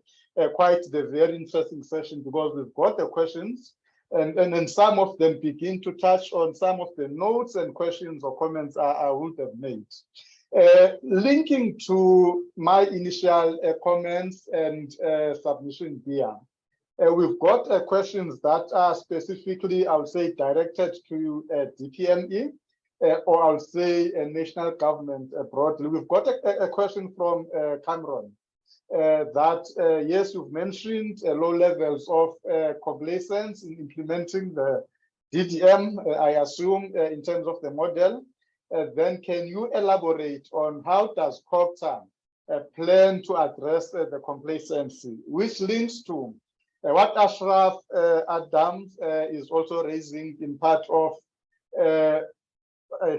quite the very interesting session, because we've got the questions, and then some of them begin to touch on some of the notes and questions or comments I would have made. Linking to my initial comments and submission here, we've got questions that are specifically, I would say, directed to DPME, or I'll say a national government broadly. We've got a question from Cameron that, yes, you've mentioned low levels of complacence in implementing the DDM, I assume, in terms of the model. Then can you elaborate on how does COPTA plan to address the complacency, which links to what Ashraf Adams is also raising in part of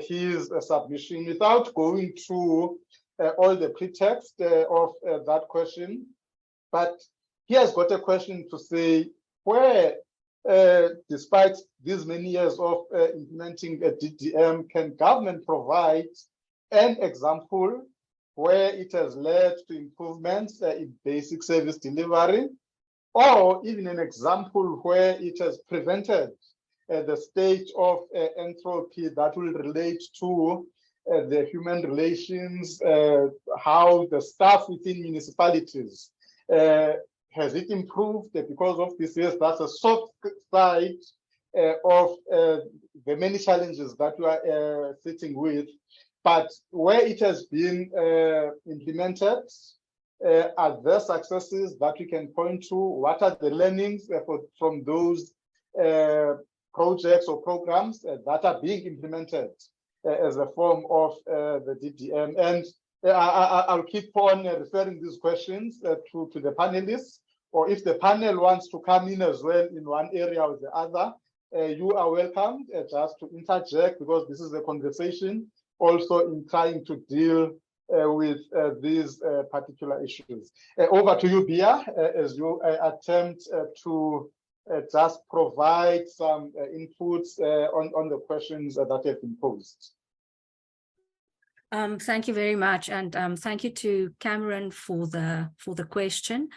his submission, without going through all the pretext of that question. But he has got a question to say, where, despite these many years of implementing a DDM, can government provide an example where it has led to improvements in basic service delivery, or even an example where it has prevented the state of entropy that will relate to the human relations, how the staff within municipalities, has it improved because of this? Yes, that's a soft side of the many challenges that we are sitting with. But where it has been implemented, are there successes that we can point to? What are the learnings from those projects or programs that are being implemented as a form of the DDM? And I'll keep on referring these questions to the panelists, or if the panel wants to come in as well in one area or the other, you are welcome just to interject, because this is a conversation also in trying to deal with these particular issues. Over to you, Bia, as you attempt to just provide some inputs on the questions that have been posed. Thank you very much, and thank you to Cameron for the question.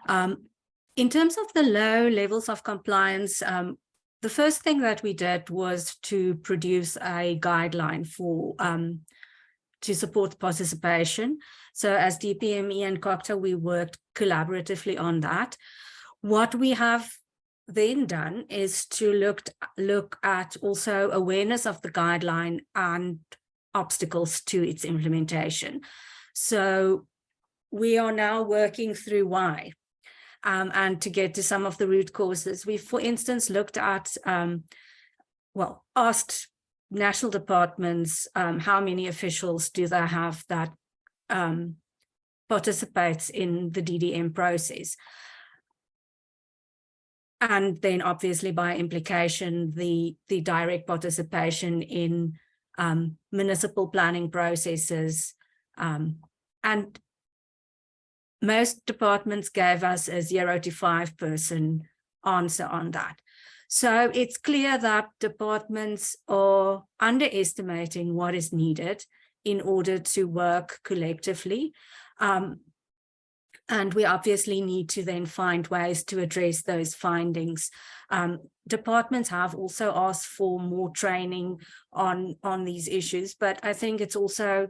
In terms of the low levels of compliance, the first thing that we did was to produce a guideline for to support participation. So as DPME and Cooperative, we worked collaboratively on that. What we have then done is to look at also awareness of the guideline and obstacles to its implementation. So we are now working through why. And to get to some of the root causes, we, for instance, looked at, asked national departments how many officials do they have that participates in the DDM process. And then obviously by implication, the direct participation in municipal planning processes. And most departments gave us a 0 to 5 person answer on that. So it's clear that departments are underestimating what is needed in order to work collectively. And we obviously need to then find ways to address those findings. Departments have also asked for more training on these issues, but I think it's also,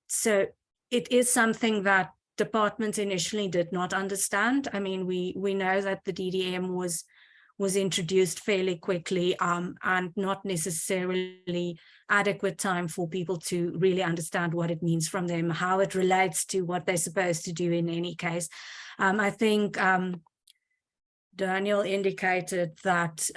so it is something that departments initially did not understand. I mean, we know that the DDM was introduced fairly quickly and not necessarily adequate time for people to really understand what it means from them, how it relates to what they're supposed to do in any case. I think Daniel indicated that,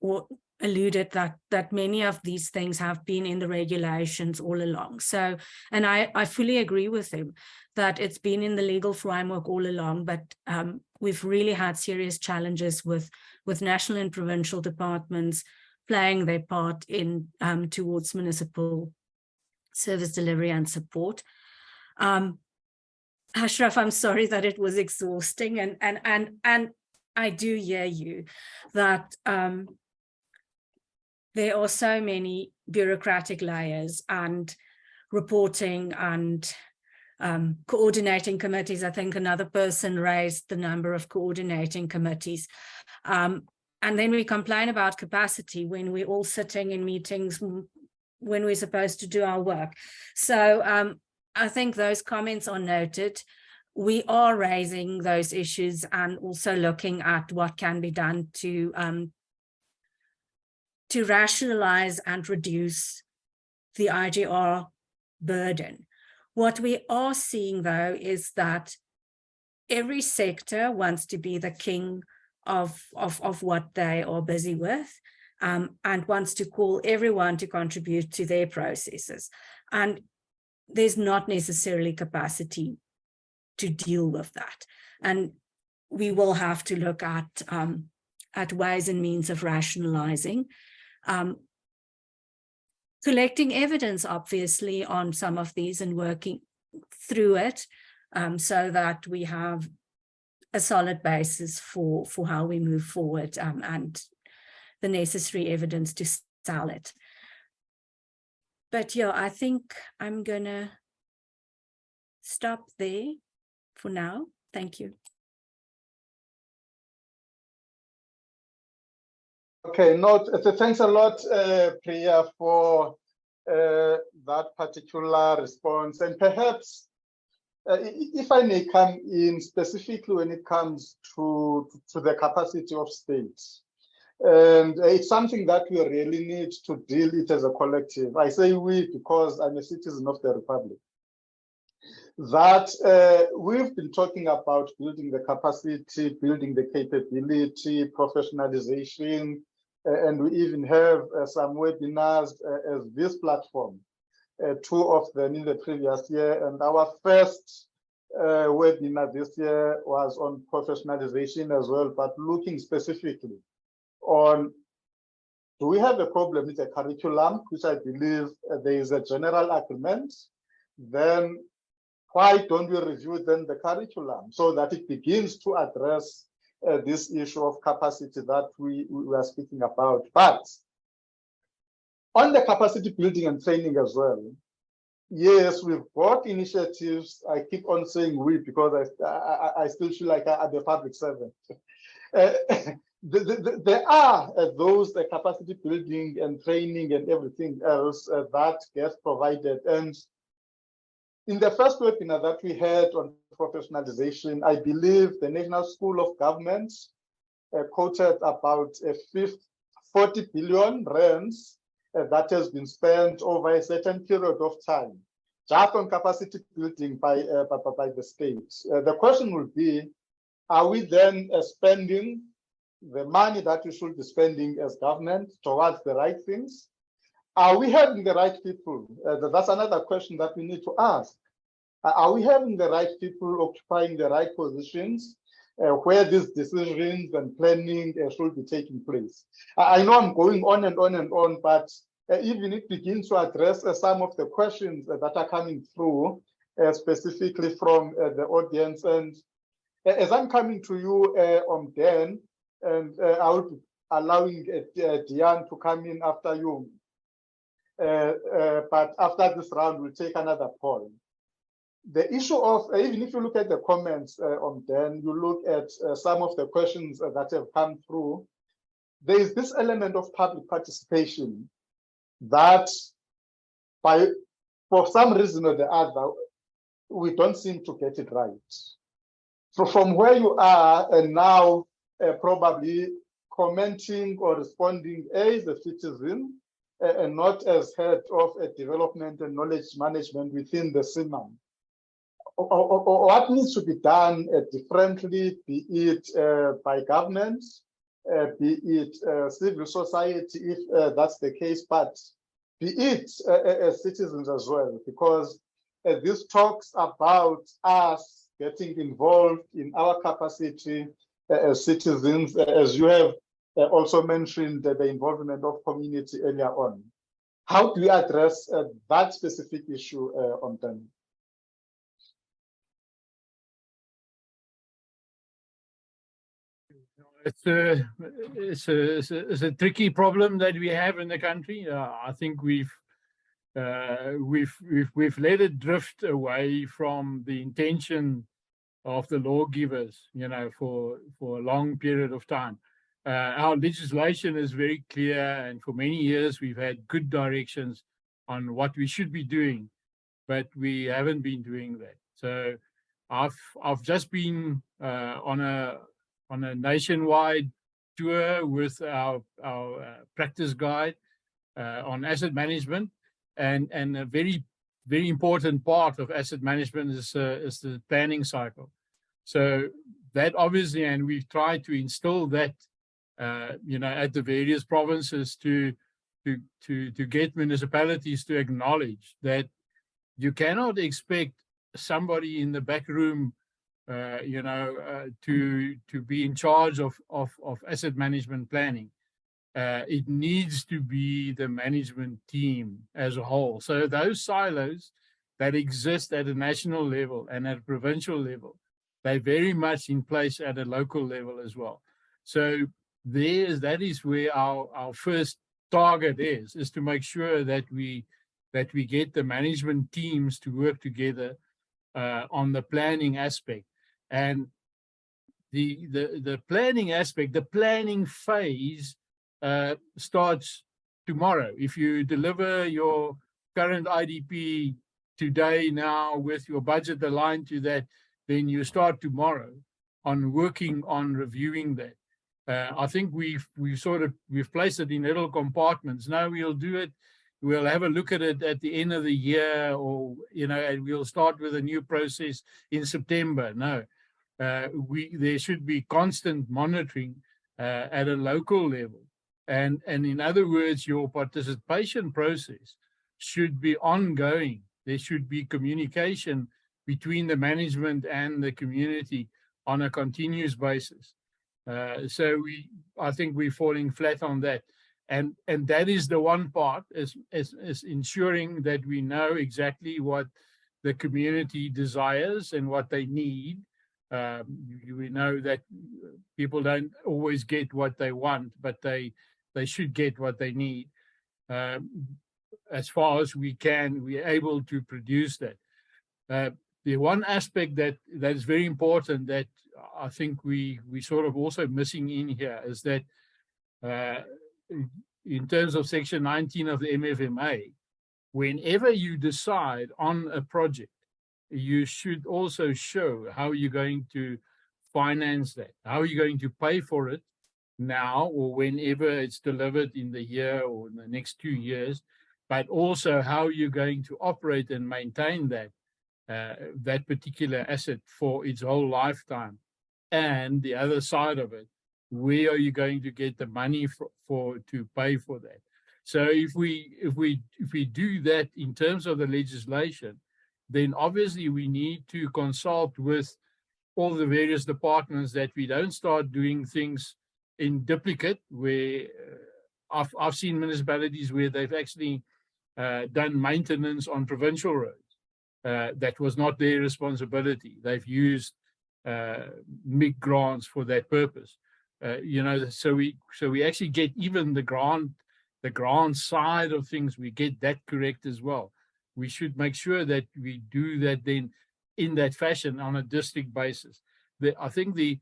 or alluded that many of these things have been in the regulations all along. So, and I fully agree with him that it's been in the legal framework all along, but we've really had serious challenges with national and provincial departments playing their part in towards municipal service delivery and support. Ashraf, I'm sorry that it was exhausting, and I do hear you that there are so many bureaucratic layers and reporting and coordinating committees. I think another person raised the number of coordinating committees. And then we complain about capacity when we're all sitting in meetings when we're supposed to do our work. So I think those comments are noted. We are raising those issues and also looking at what can be done to rationalize and reduce the IGR burden. What we are seeing, though, is that every sector wants to be the king of what they are busy with, and wants to call everyone to contribute to their processes. And there's not necessarily capacity to deal with that. And we will have to look at ways and means of rationalizing. Collecting evidence, obviously, on some of these and working through it so that we have a solid basis for how we move forward and the necessary evidence to sell it. But yeah, I think I'm gonna stop there for now. Thank you. Okay, so thanks a lot, Priya, for that particular response. And perhaps, if I may come in specifically when it comes to the capacity of states, and it's something that we really need to deal with as a collective. I say we because I'm a citizen of the Republic. That we've been talking about building the capacity, building the capability, professionalization, and we even have some webinars as this platform, 2 of them in the previous year. And our first webinar this year was on professionalization as well, but looking specifically on, do we have a problem with the curriculum, which I believe there is a general agreement? Then why don't we review then the curriculum so that it begins to address this issue of capacity that we are speaking about? But on the capacity building and training as well, yes, we've got initiatives. I keep on saying we because I still feel like I'm a public servant. There are those capacity building and training and everything else that gets provided. And in the first webinar that we had on professionalization, I believe the National School of Government quoted about 40 billion rands that has been spent over a certain period of time, just on capacity building by the state. The question will be, are we then spending the money that we should be spending as government towards the right things? Are we having the right people? That's another question that we need to ask. Are we having the right people occupying the right positions where these decisions and planning should be taking place? I know I'm going on and on and on, but even it begins to address some of the questions that are coming through, specifically from the audience. And as I'm coming to you, Dan, and I will be allowing Diane to come in after you. But after this round, we'll take another poll. The issue of, even if you look at the comments on Dan, you look at some of the questions that have come through, there is this element of public participation that for some reason or the other, we don't seem to get it right. So from where you are and now probably commenting or responding as a citizen and not as head of a development and knowledge management within the CIMAM. What needs to be done differently, be it by governments, be it civil society, if that's the case, but be it as citizens as well, because this talks about us getting involved in our capacity as citizens, as you have also mentioned the involvement of community earlier on. How do we address that specific issue on them? It's a tricky problem that we have in the country. I think we've let it drift away from the intention of the lawgivers, for a long period of time. Our legislation is very clear, and for many years we've had good directions on what we should be doing, but we haven't been doing that. So I've just been on a nationwide tour with our practice guide on asset management, and a very important part of asset management is the planning cycle. So that obviously, and we've tried to instill that at the various provinces to get municipalities to acknowledge that you cannot expect somebody in the back room to be in charge of asset management planning. It needs to be the management team as a whole. So those silos that exist at a national level and at a provincial level, they're very much in place at a local level as well. So that is where our first target is to make sure that we get the management teams to work together on the planning aspect. And the planning aspect, the planning phase starts tomorrow. If you deliver your current IDP today now with your budget aligned to that, then you start tomorrow on working on reviewing that. I think we've placed it in little compartments. Now we'll do it. We'll have a look at it at the end of the year, or and we'll start with a new process in September. No, there should be constant monitoring at a local level, and in other words, your participation process should be ongoing. There should be communication between the management and the community on a continuous basis. So I think we're falling flat on that. And that is the one part, is ensuring that we know exactly what the community desires and what they need. We know that people don't always get what they want, but they should get what they need. As far as we can, we're able to produce that. The one aspect that is very important that I think we sort of also missing in here is that in terms of Section 19 of the MFMA, whenever you decide on a project, you should also show how you're going to finance that, how you're going to pay for it now or whenever it's delivered in the year or in the next 2 years, but also how you're going to operate and maintain that particular asset for its whole lifetime. And the other side of it, where are you going to get the money to pay for that? So if we do that in terms of the legislation, then obviously we need to consult with all the various departments, that we don't start doing things in duplicate, where I've seen municipalities where they've actually done maintenance on provincial roads. That was not their responsibility. They've used MIG grants for that purpose. So we actually get even the grant side of things, we get that correct as well. We should make sure that we do that then in that fashion on a district basis. I think the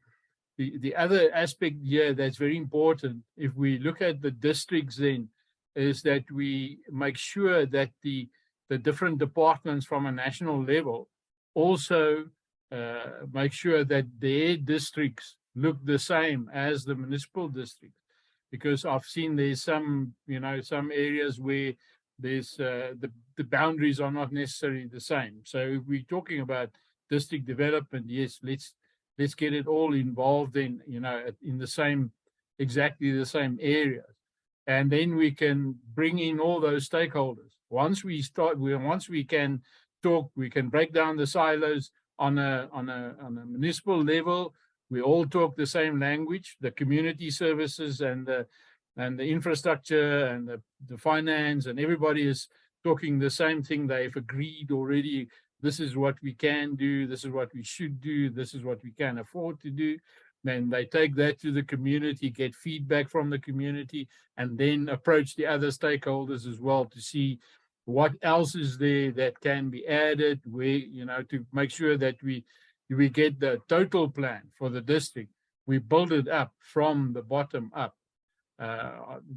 other aspect here that's very important, if we look at the districts then, is that we make sure that the different departments from a national level also make sure that their districts look the same as the municipal districts, because I've seen there's some areas where there's the boundaries are not necessarily the same. So if we're talking about district development, yes, let's get it all involved in exactly the same areas, and then we can bring in all those stakeholders. Once we can talk, we can break down the silos on a municipal level. We all talk the same language, the community services and the infrastructure and the finance, and everybody is talking the same thing. They've agreed already, this is what we can do, this is what we should do, this is what we can afford to do. Then they take that to the community, get feedback from the community, and then approach the other stakeholders as well to see what else is there that can be added, where, to make sure that we get the total plan for the district. We build it up from the bottom up.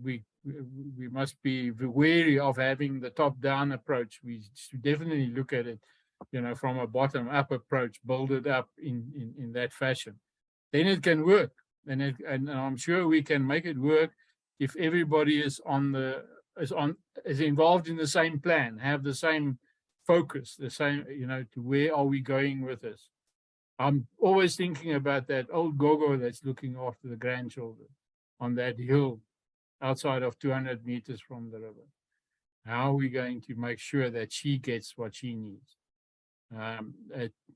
We must be wary of having the top-down approach. We should definitely look at it, from a bottom-up approach, build it up in that fashion. Then it can work, and I'm sure we can make it work if everybody is involved in the same plan, have the same focus, the same, to where are we going with this. I'm always thinking about that old gogo that's looking after the grandchildren on that hill outside of 200 meters from the river. How are we going to make sure that she gets what she needs?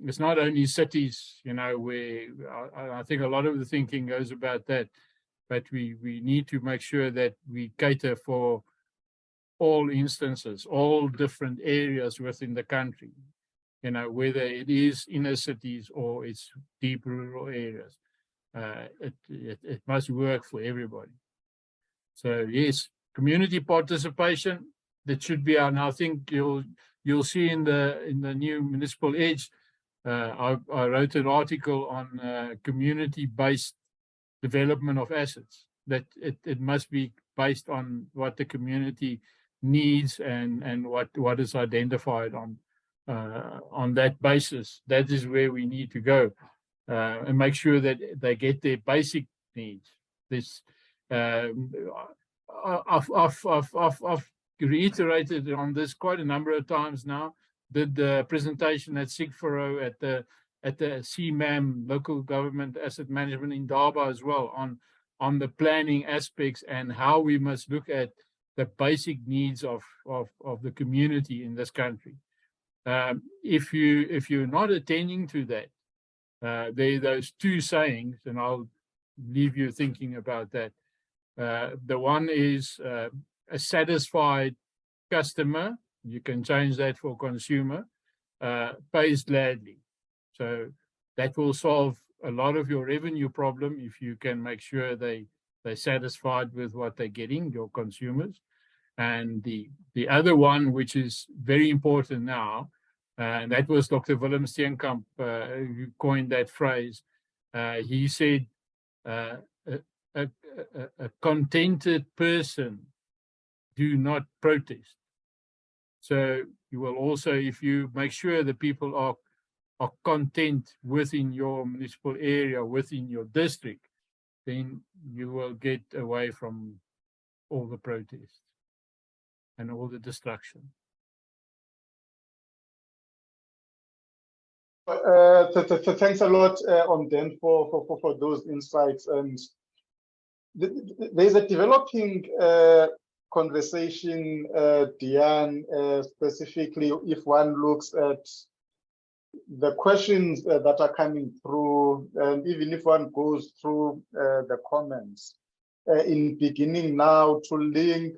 It's not only cities, where I think a lot of the thinking goes about that, but we need to make sure that we cater for all instances, all different areas within the country, whether it is inner cities or it's deep rural areas. It must work for everybody. So yes, community participation, that should be, and I think you'll see in the new Municipal Edge, I wrote an article on community-based development of assets, that it must be based on what the community needs and what is identified on that basis. That is where we need to go, and make sure that they get their basic needs. This I've reiterated on this quite a number of times now. Did the presentation at SIGFORO at the CMAM, Local Government Asset Management in Durban as well, on the planning aspects and how we must look at the basic needs of the community in this country. If you're not attending to that, there are those two sayings, and I'll leave you thinking about that. The one is a satisfied customer, you can change that for consumer, pays gladly. So that will solve a lot of your revenue problem if you can make sure they're satisfied with what they're getting, your consumers. And the other one, which is very important now, and that was Dr. Willem Steenkamp who coined that phrase. He said, a contented person do not protest. So you will also, if you make sure the people are content within your municipal area, within your district, then you will get away from all the protests and all the destruction. Thanks a lot, Omden, for those insights. And there's a developing conversation, Diane, specifically if one looks at the questions that are coming through, and even if one goes through the comments, in beginning now to link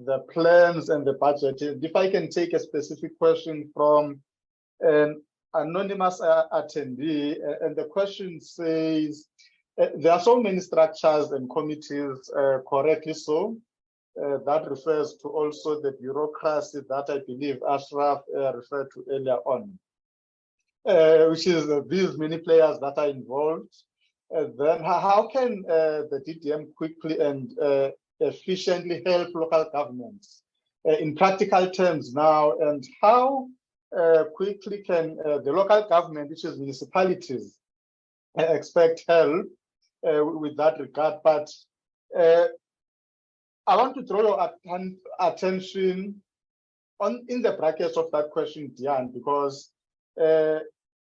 the plans and the budget. If I can take a specific question from an anonymous attendee, and the question says, there are so many structures and committees, correctly so, that refers to also the bureaucracy that I believe Ashraf referred to earlier on, which is these many players that are involved. Then how can the DDM quickly and efficiently help local governments in practical terms now, and how quickly can the local government, which is municipalities, expect help with that regard? But I want to draw your attention in the brackets of that question, Diane, because the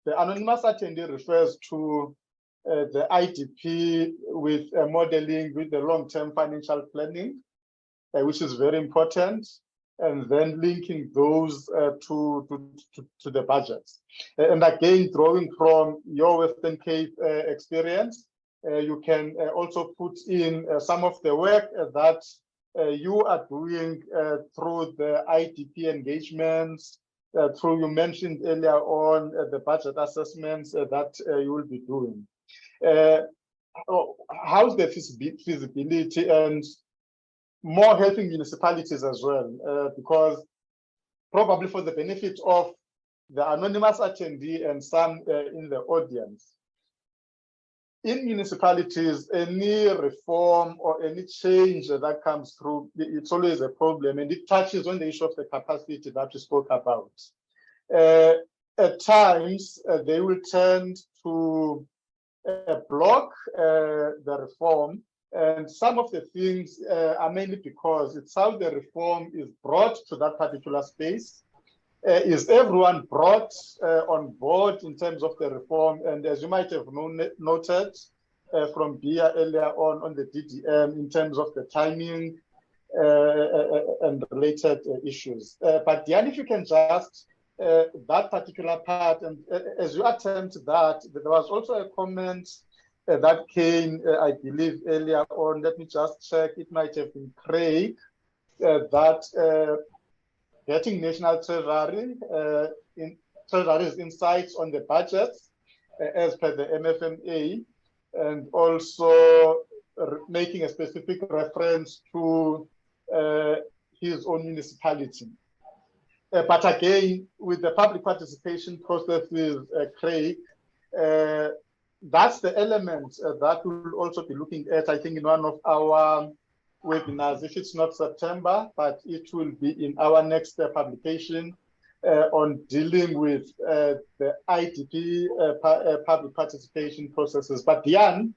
anonymous attendee refers to the IDP with modeling with the long-term financial planning, which is very important, and then linking those to the budgets. And again, drawing from your Western Cape experience, you can also put in some of the work that you are doing through the IDP engagements, through, you mentioned earlier on, the budget assessments that you will be doing. How's the feasibility and more helping municipalities as well? Because probably for the benefit of the anonymous attendee and some in the audience, in municipalities, any reform or any change that comes through, it's always a problem, and it touches on the issue of the capacity that we spoke about. At times, they will tend to block the reform, and some of the things are mainly because it's how the reform is brought to that particular space. Is everyone brought on board in terms of the reform? And as you might have noted from Bia earlier on the DDM, in terms of the timing and related issues. But Diane, if you can just that particular part, and as you attempt that, there was also a comment that came, I believe, earlier on. Let me just check. It might have been Craig that. Getting National Treasury Treasury's insights on the budgets as per the MFMA, and also making a specific reference to his own municipality. But again, with the public participation processes, Craig, that's the element that we'll also be looking at, I think, in one of our webinars, if it's not September, but it will be in our next publication on dealing with the IDP public participation processes. But Diane,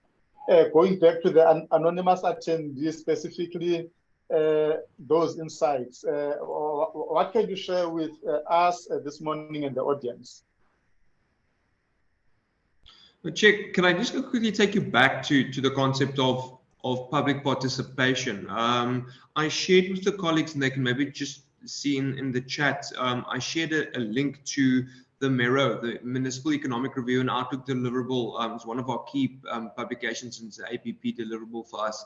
going back to the anonymous attendee, specifically those insights, what can you share with us this morning and the audience? Well, Chick, can I just quickly take you back to the concept of public participation? I shared with the colleagues, and they can maybe just see in the chat, I shared a link to the MERO, the Municipal Economic Review and Outlook deliverable. It's one of our key publications, and it's an APP deliverable for us,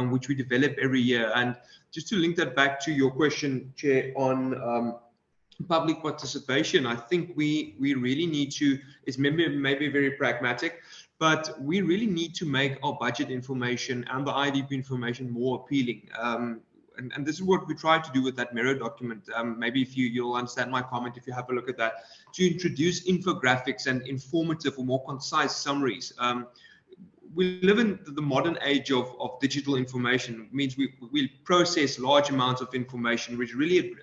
which we develop every year. And just to link that back to your question, Chair, on public participation, I think we really need to, it's maybe very pragmatic, but we really need to make our budget information and the IDP information more appealing. And this is what we try to do with that MERO document. Maybe if you'll understand my comment if you have a look at that, to introduce infographics and informative or more concise summaries. We live in the modern age of digital information. It means we process large amounts of information, which really,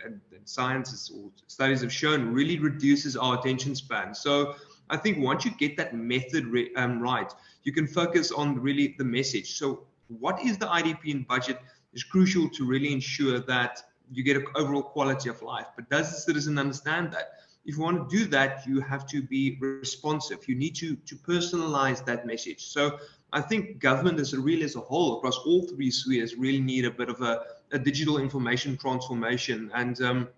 science or studies have shown, really reduces our attention span. So I think once you get that method right, you can focus on really the message. So what is the IDP in budget is crucial to really ensure that you get an overall quality of life. But does the citizen understand that? If you want to do that, you have to be responsive. You need to personalize that message. So I think government as a whole, across all three spheres, really need a bit of a digital information transformation. And so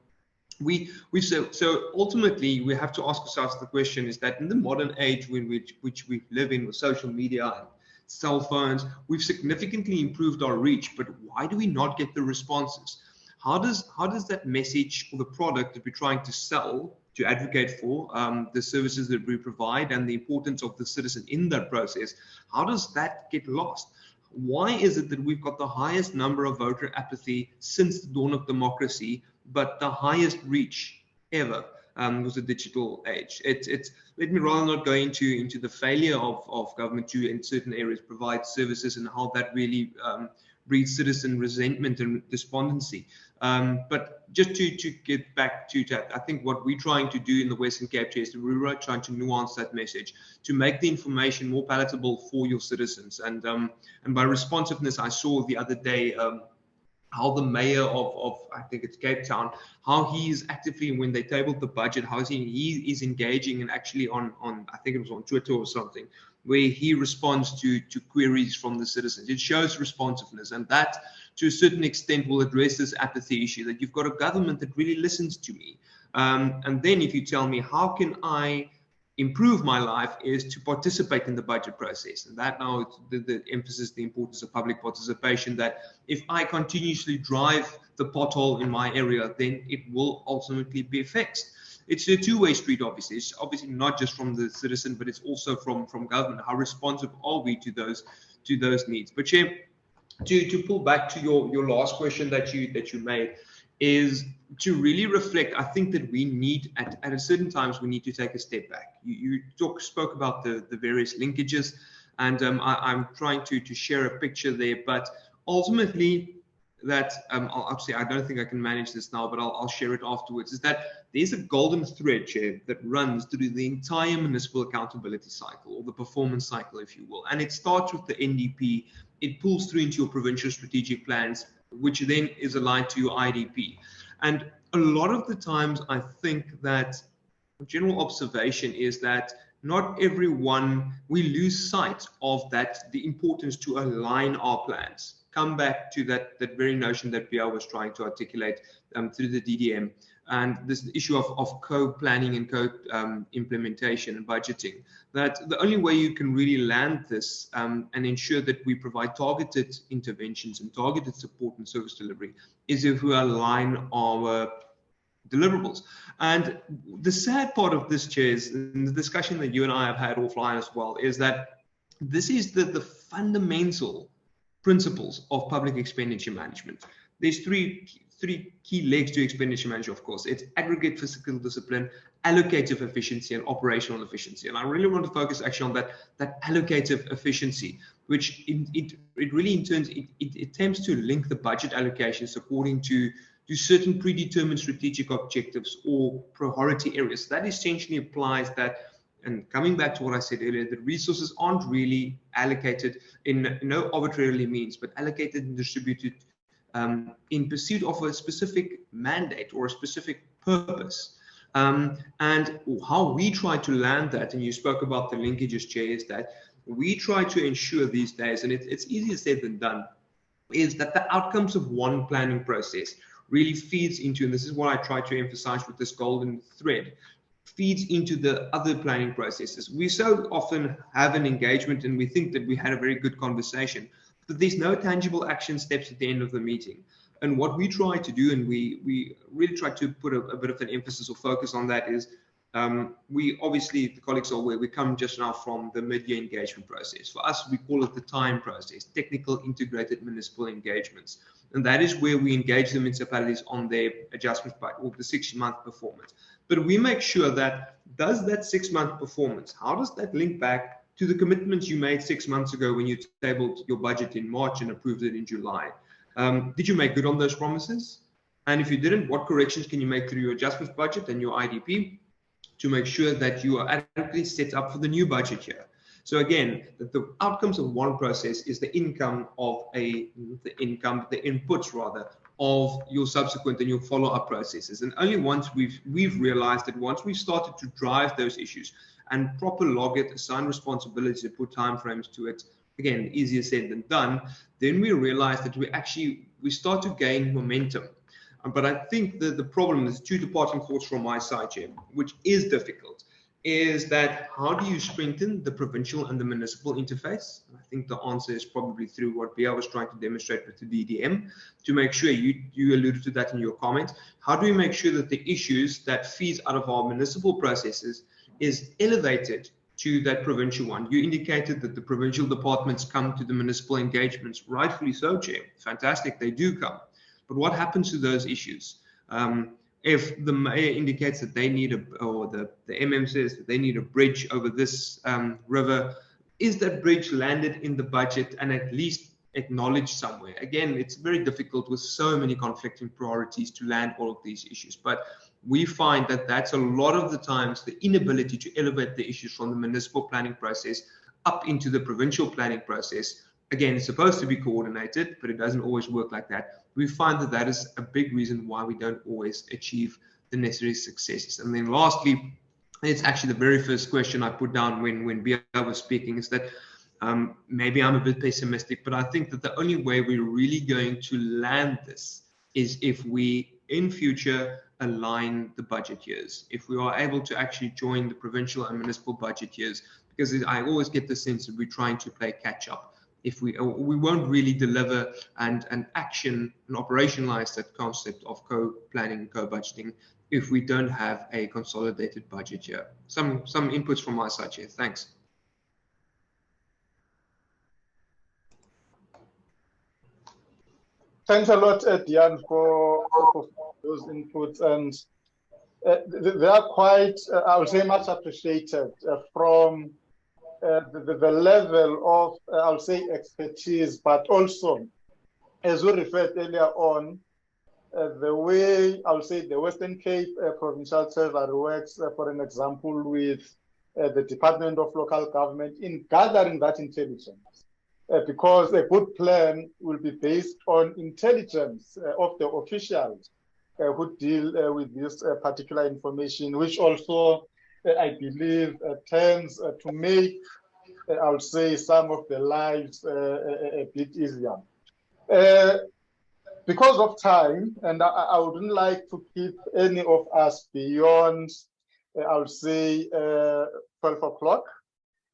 ultimately, we have to ask ourselves the question is that in the modern age which we live in with social media and cell phones, we've significantly improved our reach, but why do we not get the responses? How does that message or the product that we're trying to sell, to advocate for, the services that we provide and the importance of the citizen in that process, how does that get lost? Why is it that we've got the highest number of voter apathy since the dawn of democracy, but the highest reach ever with the digital age? Let me rather not go into the failure of government to, in certain areas, provide services and how that really breeds citizen resentment and despondency. But just to get back to that, I think what we're trying to do in the Western Cape is we're trying to nuance that message to make the information more palatable for your citizens. And by responsiveness, I saw the other day how the mayor of I think it's Cape Town, how he is actively, when they tabled the budget, how he is engaging and actually on I think it was on Twitter or something, where he responds to queries from the citizens. It shows responsiveness, and that to a certain extent will address this apathy issue, that you've got a government that really listens to me. And then if you tell me, how can I improve my life, is to participate in the budget process. And that now the emphasis, the importance of public participation, that if I continuously drive the pothole in my area, then it will ultimately be fixed. It's a two-way street, obviously. It's obviously not just from the citizen, but it's also from government. How responsive are we to those needs? But Chair, to pull back to your last question that you made, is to really reflect. I think that we need at a certain times we need to take a step back. You spoke about the various linkages, and I'm trying to share a picture there, but ultimately that I'll say, I don't think I can manage this now, but I'll share it afterwards, is that there's a golden thread, Chair, that runs through the entire municipal accountability cycle, or the performance cycle, if you will. And it starts with the NDP. It pulls through into your provincial strategic plans, which then is aligned to your IDP. And a lot of the times, I think that general observation is that not everyone, we lose sight of that, the importance to align our plans. Come back to that very notion that Pierre was trying to articulate through the DDM, and this issue of co-planning and co-implementation and budgeting, that the only way you can really land this and ensure that we provide targeted interventions and targeted support and service delivery is if we align our deliverables. And the sad part of this, Chair, is in the discussion that you and I have had offline as well, is that this is the fundamental principles of public expenditure management. There's three key legs to expenditure management, of course. It's aggregate fiscal discipline, allocative efficiency, and operational efficiency. And I really want to focus actually on that allocative efficiency, which it really in turns, it attempts to link the budget allocations according to certain predetermined strategic objectives or priority areas. That essentially applies that, and coming back to what I said earlier, the resources aren't really allocated in no arbitrarily means, but allocated and distributed in pursuit of a specific mandate or a specific purpose. And how we try to land that, and you spoke about the linkages, Chair, is that we try to ensure these days, and it's easier said than done, is that the outcomes of one planning process really feeds into, and this is what I try to emphasize with this golden thread, feeds into the other planning processes. We so often have an engagement and we think that we had a very good conversation, but there's no tangible action steps at the end of the meeting. And what we try to do, and we really try to put a bit of an emphasis or focus on that, is we obviously, the colleagues are aware, we come just now from the mid-year engagement process. For us, we call it the time process, technical integrated municipal engagements. And that is where we engage the municipalities on their adjustments by or the 6-month performance. But we make sure that, does that 6-month performance, how does that link back to the commitments you made 6 months ago when you tabled your budget in March and approved it in July? Did you make good on those promises? And if you didn't, what corrections can you make through your adjustments budget and your IDP to make sure that you are adequately set up for the new budget year? So again, the outcomes of one process is the income of the inputs rather, of your subsequent and your follow-up processes. And only once we've realized that once we've started to drive those issues and proper log it, assign responsibilities, and put timeframes to it, again, easier said than done, then we realize that we start to gain momentum. But I think that the problem is 2 departing thoughts from my side here, which is difficult, is that how do you strengthen the provincial and the municipal interface? I think the answer is probably through what Bia was trying to demonstrate with the DDM, to make sure, you alluded to that in your comment, how do we make sure that the issues that feeds out of our municipal processes is elevated to that provincial one? You indicated that the provincial departments come to the municipal engagements, rightfully so, Chair. Fantastic, they do come. But what happens to those issues? If the mayor indicates that they need or the MM says that they need a bridge over this river, is that bridge landed in the budget and at least acknowledged somewhere? Again, it's very difficult with so many conflicting priorities to land all of these issues. But we find that that's a lot of the times the inability to elevate the issues from the municipal planning process up into the provincial planning process. Again, it's supposed to be coordinated, but it doesn't always work like that. We find that that is a big reason why we don't always achieve the necessary successes. And then lastly, it's actually the very first question I put down when Bia was speaking, is that maybe I'm a bit pessimistic, but I think that the only way we're really going to land this is if we, in future, align the budget years. If we are able to actually join the provincial and municipal budget years, because I always get the sense that we're trying to play catch up. If we won't really deliver and action and operationalize that concept of co-planning and co-budgeting if we don't have a consolidated budget year. Some inputs from my side here. Thanks. Thanks a lot, Diane, for those inputs, and they are quite, I would say, much appreciated from the level of, I would say, expertise, but also, as we referred earlier on, the way, I would say, the Western Cape Provincial Treasury works, for an example, with the Department of Local Government in gathering that intelligence. Because a good plan will be based on intelligence of the officials who deal with this particular information, which also, I believe, tends to make, I would say, some of the lives a bit easier. Because of time, and I wouldn't like to keep any of us beyond, I would say, 12 o'clock.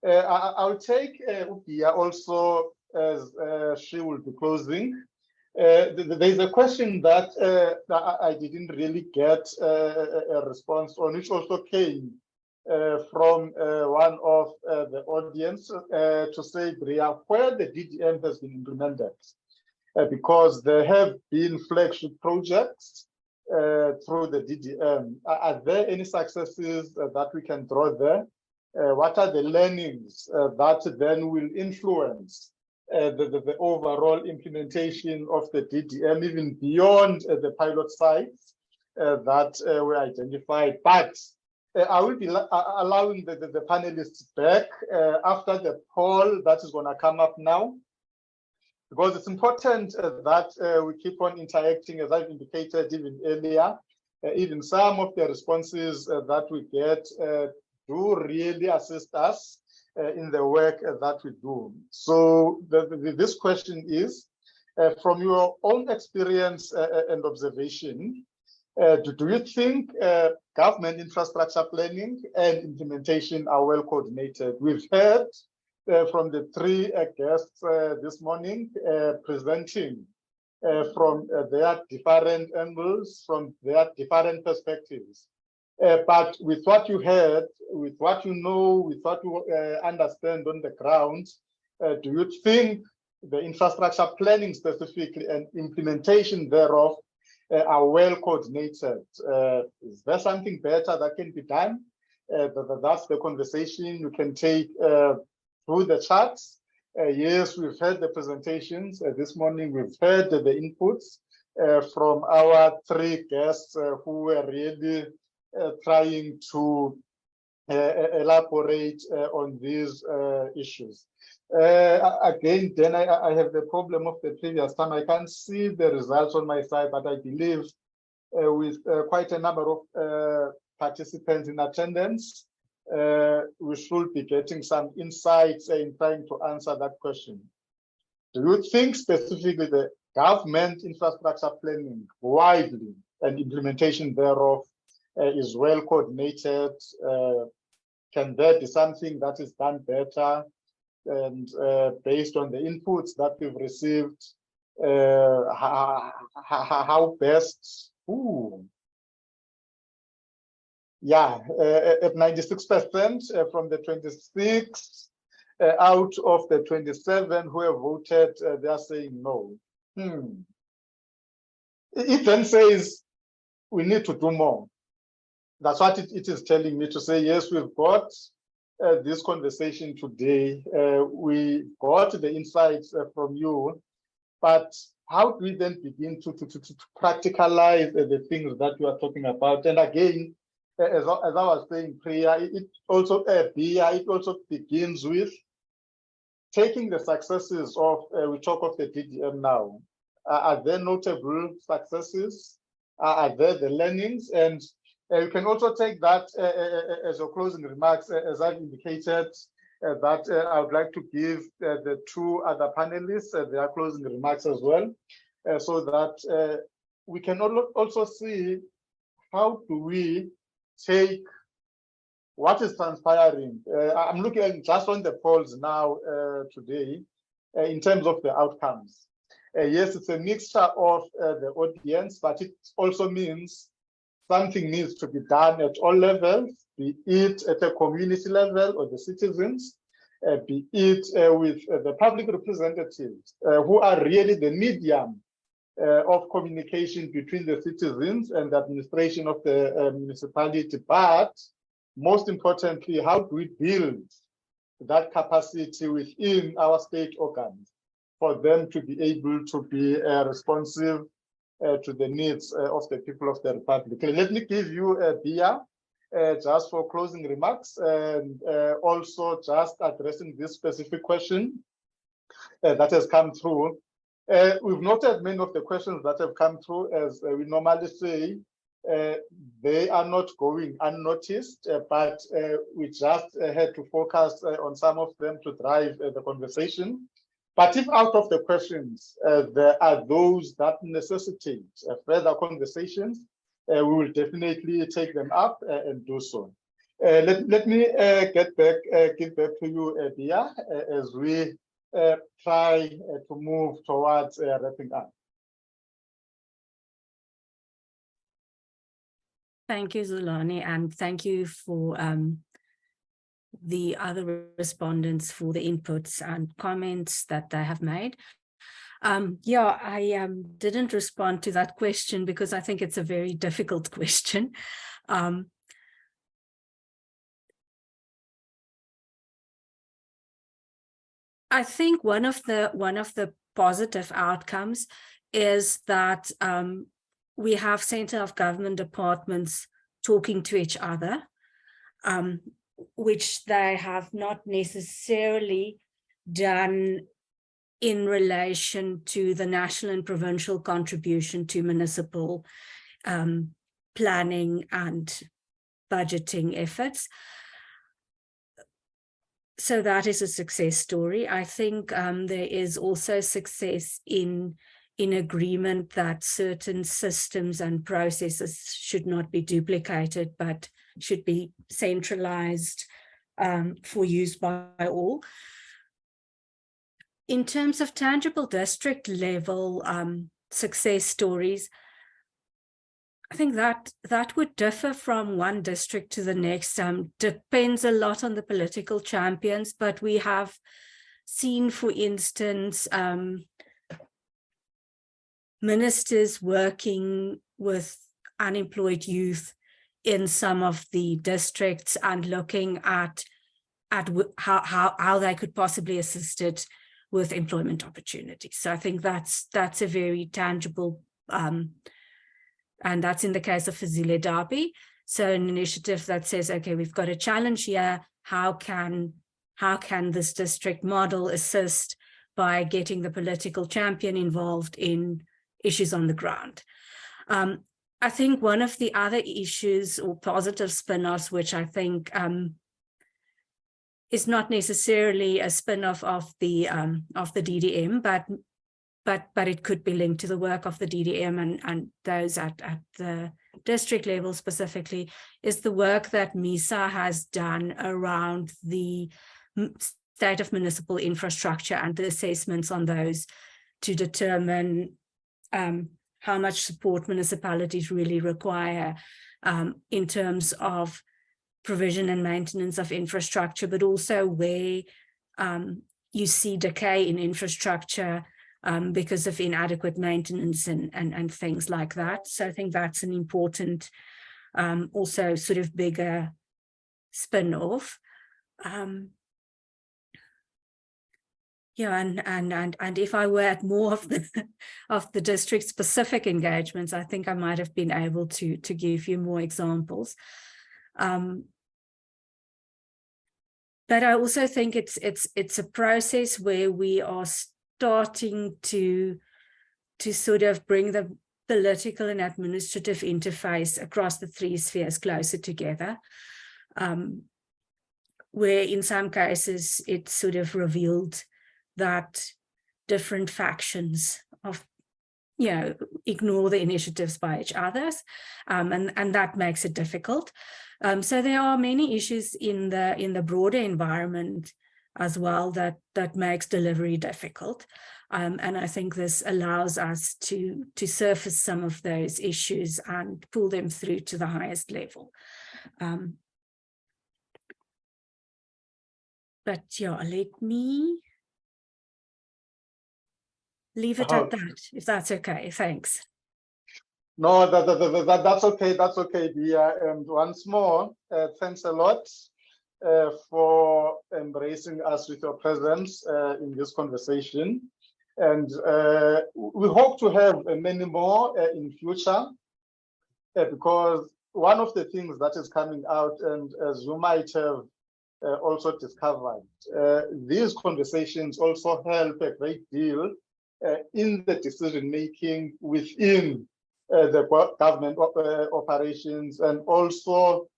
I will take Ubia also, as she will be closing. There's a question that I didn't really get a response on, which also came from one of the audience to say, Bria, where the DDM has been implemented, because there have been flagship projects through the DDM. Are there any successes that we can draw there? What are the learnings that then will influence the overall implementation of the DDM, even beyond the pilot sites that were identified? But I will be allowing the panelists back after the poll that is going to come up now, because it's important that we keep on interacting, as I've indicated even earlier. Even some of the responses that we get do really assist us in the work that we do. So this question is, From your own experience and observation, do you think government infrastructure planning and implementation are well coordinated? We've heard from the three guests this morning presenting from their different angles, from their different perspectives. But with what you heard, with what you know, with what you understand on the ground, do you think the infrastructure planning specifically and implementation thereof are well coordinated? Is there something better that can be done? That's the conversation you can take through the charts. Yes, we've heard the presentations this morning. We've heard the inputs from our three guests who were really trying to elaborate on these issues. Again, then I have the problem of the previous time. I can't see the results on my side, but I believe with quite a number of participants in attendance, we should be getting some insights in trying to answer that question. Do you think specifically the government infrastructure planning widely and implementation thereof is well coordinated? Can there be something that is done better? And based on the inputs that we've received, how best? Yeah, at 96% from the 26 out of the 27 who have voted, they are saying no. It then says we need to do more. That's what it is telling me to say, yes, we've got this conversation today. We got the insights from you, but how do we then begin to practicalize the things that you are talking about? And again, as I was saying prior, it also begins with taking the successes of, we talk of the DDM now. Are there notable successes? Are there the learnings? And you can also take that as your closing remarks, as I've indicated, that I would like to give the two other panelists their closing remarks as well, so that we can also see how do we take what is transpiring. I'm looking just on the polls now today in terms of the outcomes. Yes, it's a mixture of the audience, but it also means something needs to be done at all levels, be it at a community level or the citizens, be it with the public representatives who are really the medium of communication between the citizens and the administration of the municipality. But most importantly, how do we build that capacity within our state organs for them to be able to be responsive to the needs of the people of the Republic? Let me give you a Bia just for closing remarks, and also just addressing this specific question that has come through. We've noted many of the questions that have come through, as we normally say, they are not going unnoticed, but we just had to focus on some of them to drive the conversation. But if out of the questions, there are those that necessitate further conversations, we will definitely take them up and do so. Let me give back to you, Bia, as we try to move towards wrapping up. Thank you, Zulani, and thank you for the other respondents for the inputs and comments that they have made. Yeah, I didn't respond to that question because I think it's a very difficult question. I think one of the positive outcomes is that we have center of government departments talking to each other, which they have not necessarily done in relation to the national and provincial contribution to municipal planning and budgeting efforts. so that is a success story. I think there is also success in agreement that certain systems and processes should not be duplicated, but should be centralized for use by all. In terms of tangible district level success stories, I think that would differ from one district to the next. Depends a lot on the political champions, but we have seen, for instance, ministers working with unemployed youth in some of the districts and looking at how they could possibly assist it with employment opportunities. So I think that's a very tangible, and that's in the case of Fazile Derby. So an initiative that says, okay, we've got a challenge here. How can this district model assist by getting the political champion involved in issues on the ground? I think one of the other issues or positive spin-offs, which I think is not necessarily a spin-off of the DDM, but it could be linked to the work of the DDM and those at the district level specifically, is the work that MISA has done around the state of municipal infrastructure and the assessments on those to determine how much support municipalities really require in terms of provision and maintenance of infrastructure, but also where you see decay in infrastructure because of inadequate maintenance and things like that. So I think that's an important, also sort of bigger spin-off. Yeah, and if I were at more of the district specific engagements, I think I might have been able to give you more examples. But I also think it's a process where we are starting to sort of bring the political and administrative interface across the three spheres closer together, where in some cases it's sort of revealed that different factions of, ignore the initiatives by each others, and that makes it difficult. So there are many issues in the broader environment as well that makes delivery difficult, and I think this allows us to surface some of those issues and pull them through to the highest level. But yeah, let me leave it at that, if that's okay. Thanks. No, that's okay. That's okay, Dia. And once more, thanks a lot for embracing us with your presence in this conversation. And we hope to have many more in future, because one of the things that is coming out, and as you might have also discovered, these conversations also help a great deal in the decision making within the government operations, and also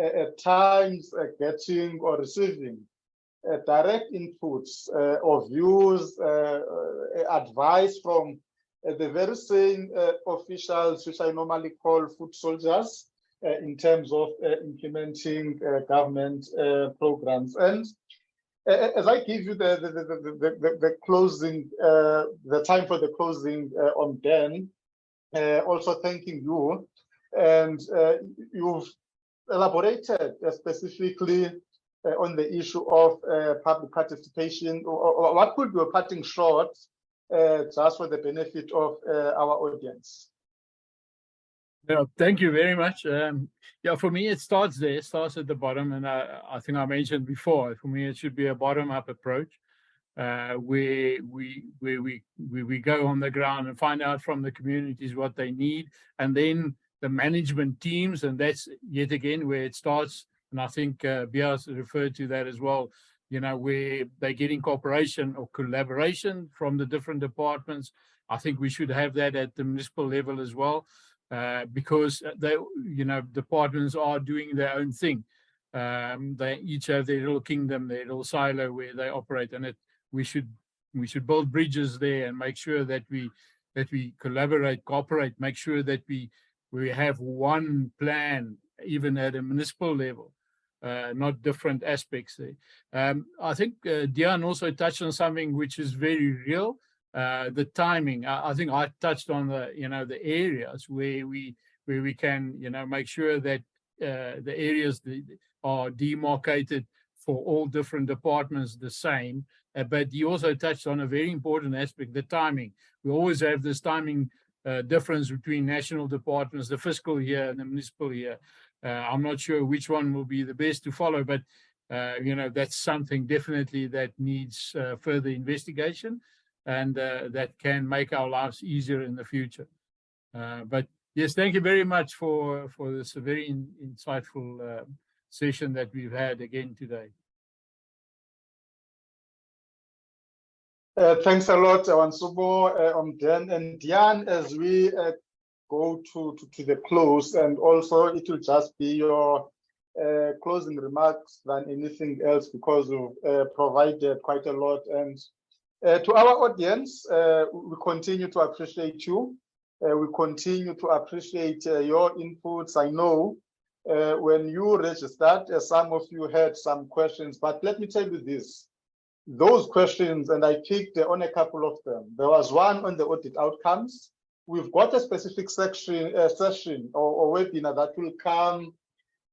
at times getting or receiving direct inputs or views, advice from the very same officials which I normally call foot soldiers in terms of implementing government programs. And as I give you the closing, the time for the closing on Ben, also thanking you, and you've elaborated specifically on the issue of public participation, or what could be a parting shot just for the benefit of our audience. Yeah, thank you very much. Yeah, for me, it starts there. It starts at the bottom, and I think I mentioned before. For me, it should be a bottom-up approach, where we go on the ground and find out from the communities what they need, and then the management teams, and that's yet again where it starts. And I think Bia's referred to that as well. Where they're getting cooperation or collaboration from the different departments. I think we should have that at the municipal level as well. Because they, departments are doing their own thing. They each have their little kingdom, their little silo where they operate, and we should build bridges there and make sure that we collaborate, cooperate, make sure that we have one plan, even at a municipal level, not different aspects there. I think Dian also touched on something which is very real, the timing. I think I touched on the areas where we can make sure that the areas are demarcated for all different departments the same. But you also touched on a very important aspect, the timing. We always have this timing difference between national departments, the fiscal year and the municipal year. I'm not sure which one will be the best to follow, but that's something definitely that needs further investigation, and that can make our lives easier in the future. But yes, thank you very much for this very insightful session that we've had again today. Thanks a lot, Wansubo, Dan and Dian, as we go to the close, and also it will just be your closing remarks than anything else, because you've provided quite a lot. And to our audience, we continue to appreciate you. We continue to appreciate your inputs. I know when you registered, some of you had some questions, but let me tell you this. Those questions, and I picked on a couple of them. There was one on the audit outcomes. We've got a specific session or webinar that will come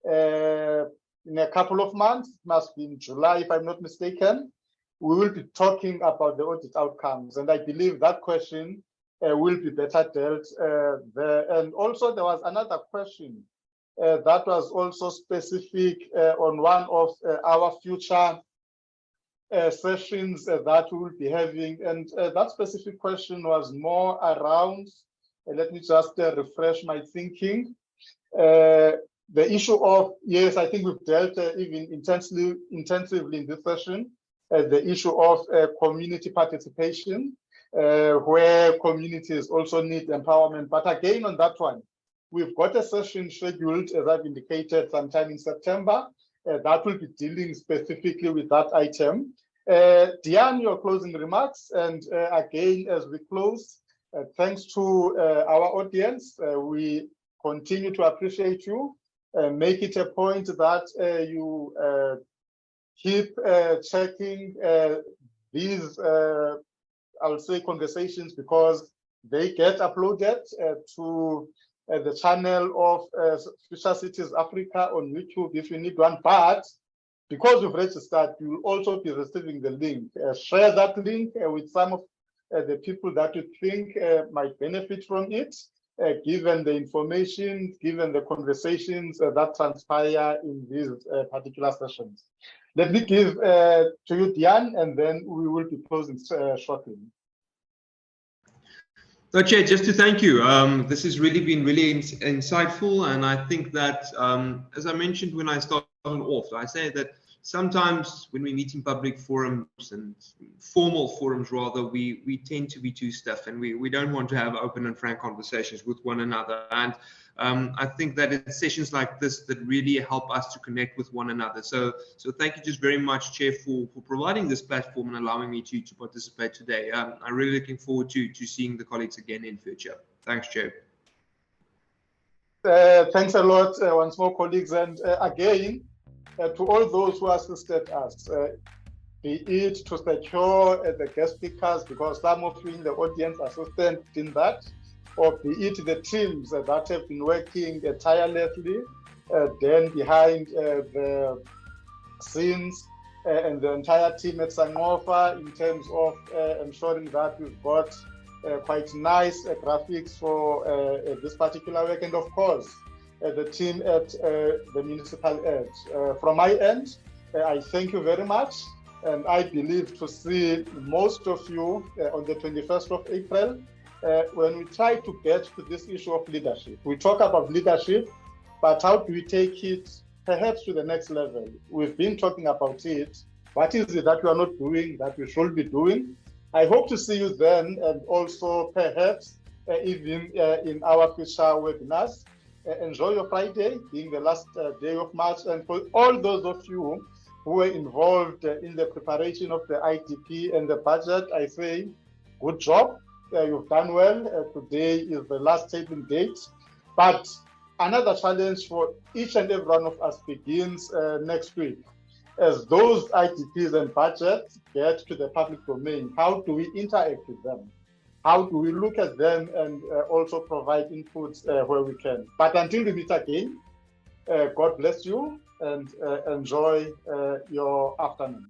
in a couple of months. It must be in July, if I'm not mistaken. We will be talking about the audit outcomes, and I believe that question will be better dealt there. And also there was another question that was also specific on one of our future sessions that we will be having, and that specific question was more around, let me just refresh my thinking, the issue of, yes, I think we've dealt even intensively in this session, the issue of community participation, where communities also need empowerment. But again, on that one, we've got a session scheduled, as I've indicated, sometime in September, that will be dealing specifically with that item. Dian, your closing remarks, and again, as we close, thanks to our audience, we continue to appreciate you. Make it a point that you keep checking these, I would say, conversations, because they get uploaded to the channel of Future Cities Africa on YouTube if you need one. But because you've registered, you will also be receiving the link. Share that link with some of the people that you think might benefit from it, given the information, given the conversations that transpire in these particular sessions. Let me give to you, Dian, and then we will be closing shortly. So, Chair, just to thank you. This has really been really insightful, and I think that, as I mentioned when I started off, I say that sometimes when we meet in public forums, and formal forums rather, we tend to be too stiff, and we don't want to have open and frank conversations with one another. And I think that it's sessions like this that really help us to connect with one another. So thank you just very much, Chair, for providing this platform and allowing me to participate today. I'm really looking forward to seeing the colleagues again in future. Thanks, Chair. Thanks a lot once more, colleagues. And again, to all those who assisted us, be it to secure the guest speakers, because some of you in the audience assisted in that, or be it the teams that have been working tirelessly then behind the scenes, and the entire team at Sangofa in terms of ensuring that we've got quite nice graphics for this particular work, and of course the team at the Municipal Edge. From my end, I thank you very much, and I believe to see most of you on the 21st of April when we try to get to this issue of leadership. We talk about leadership, but how do we take it perhaps to the next level? We've been talking about it. What is it that we are not doing that we should be doing? I hope to see you then, and also perhaps even in our future webinars. enjoy your Friday, being the last day of March. And for all those of you who were involved in the preparation of the IDP and the budget, I say, good job. You've done well. Today is the last saving date. But another challenge for each and every one of us begins next week. As those IDPs and budgets get to the public domain, how do we interact with them? How do we look at them and also provide inputs where we can? But until we meet again, God bless you and enjoy your afternoon.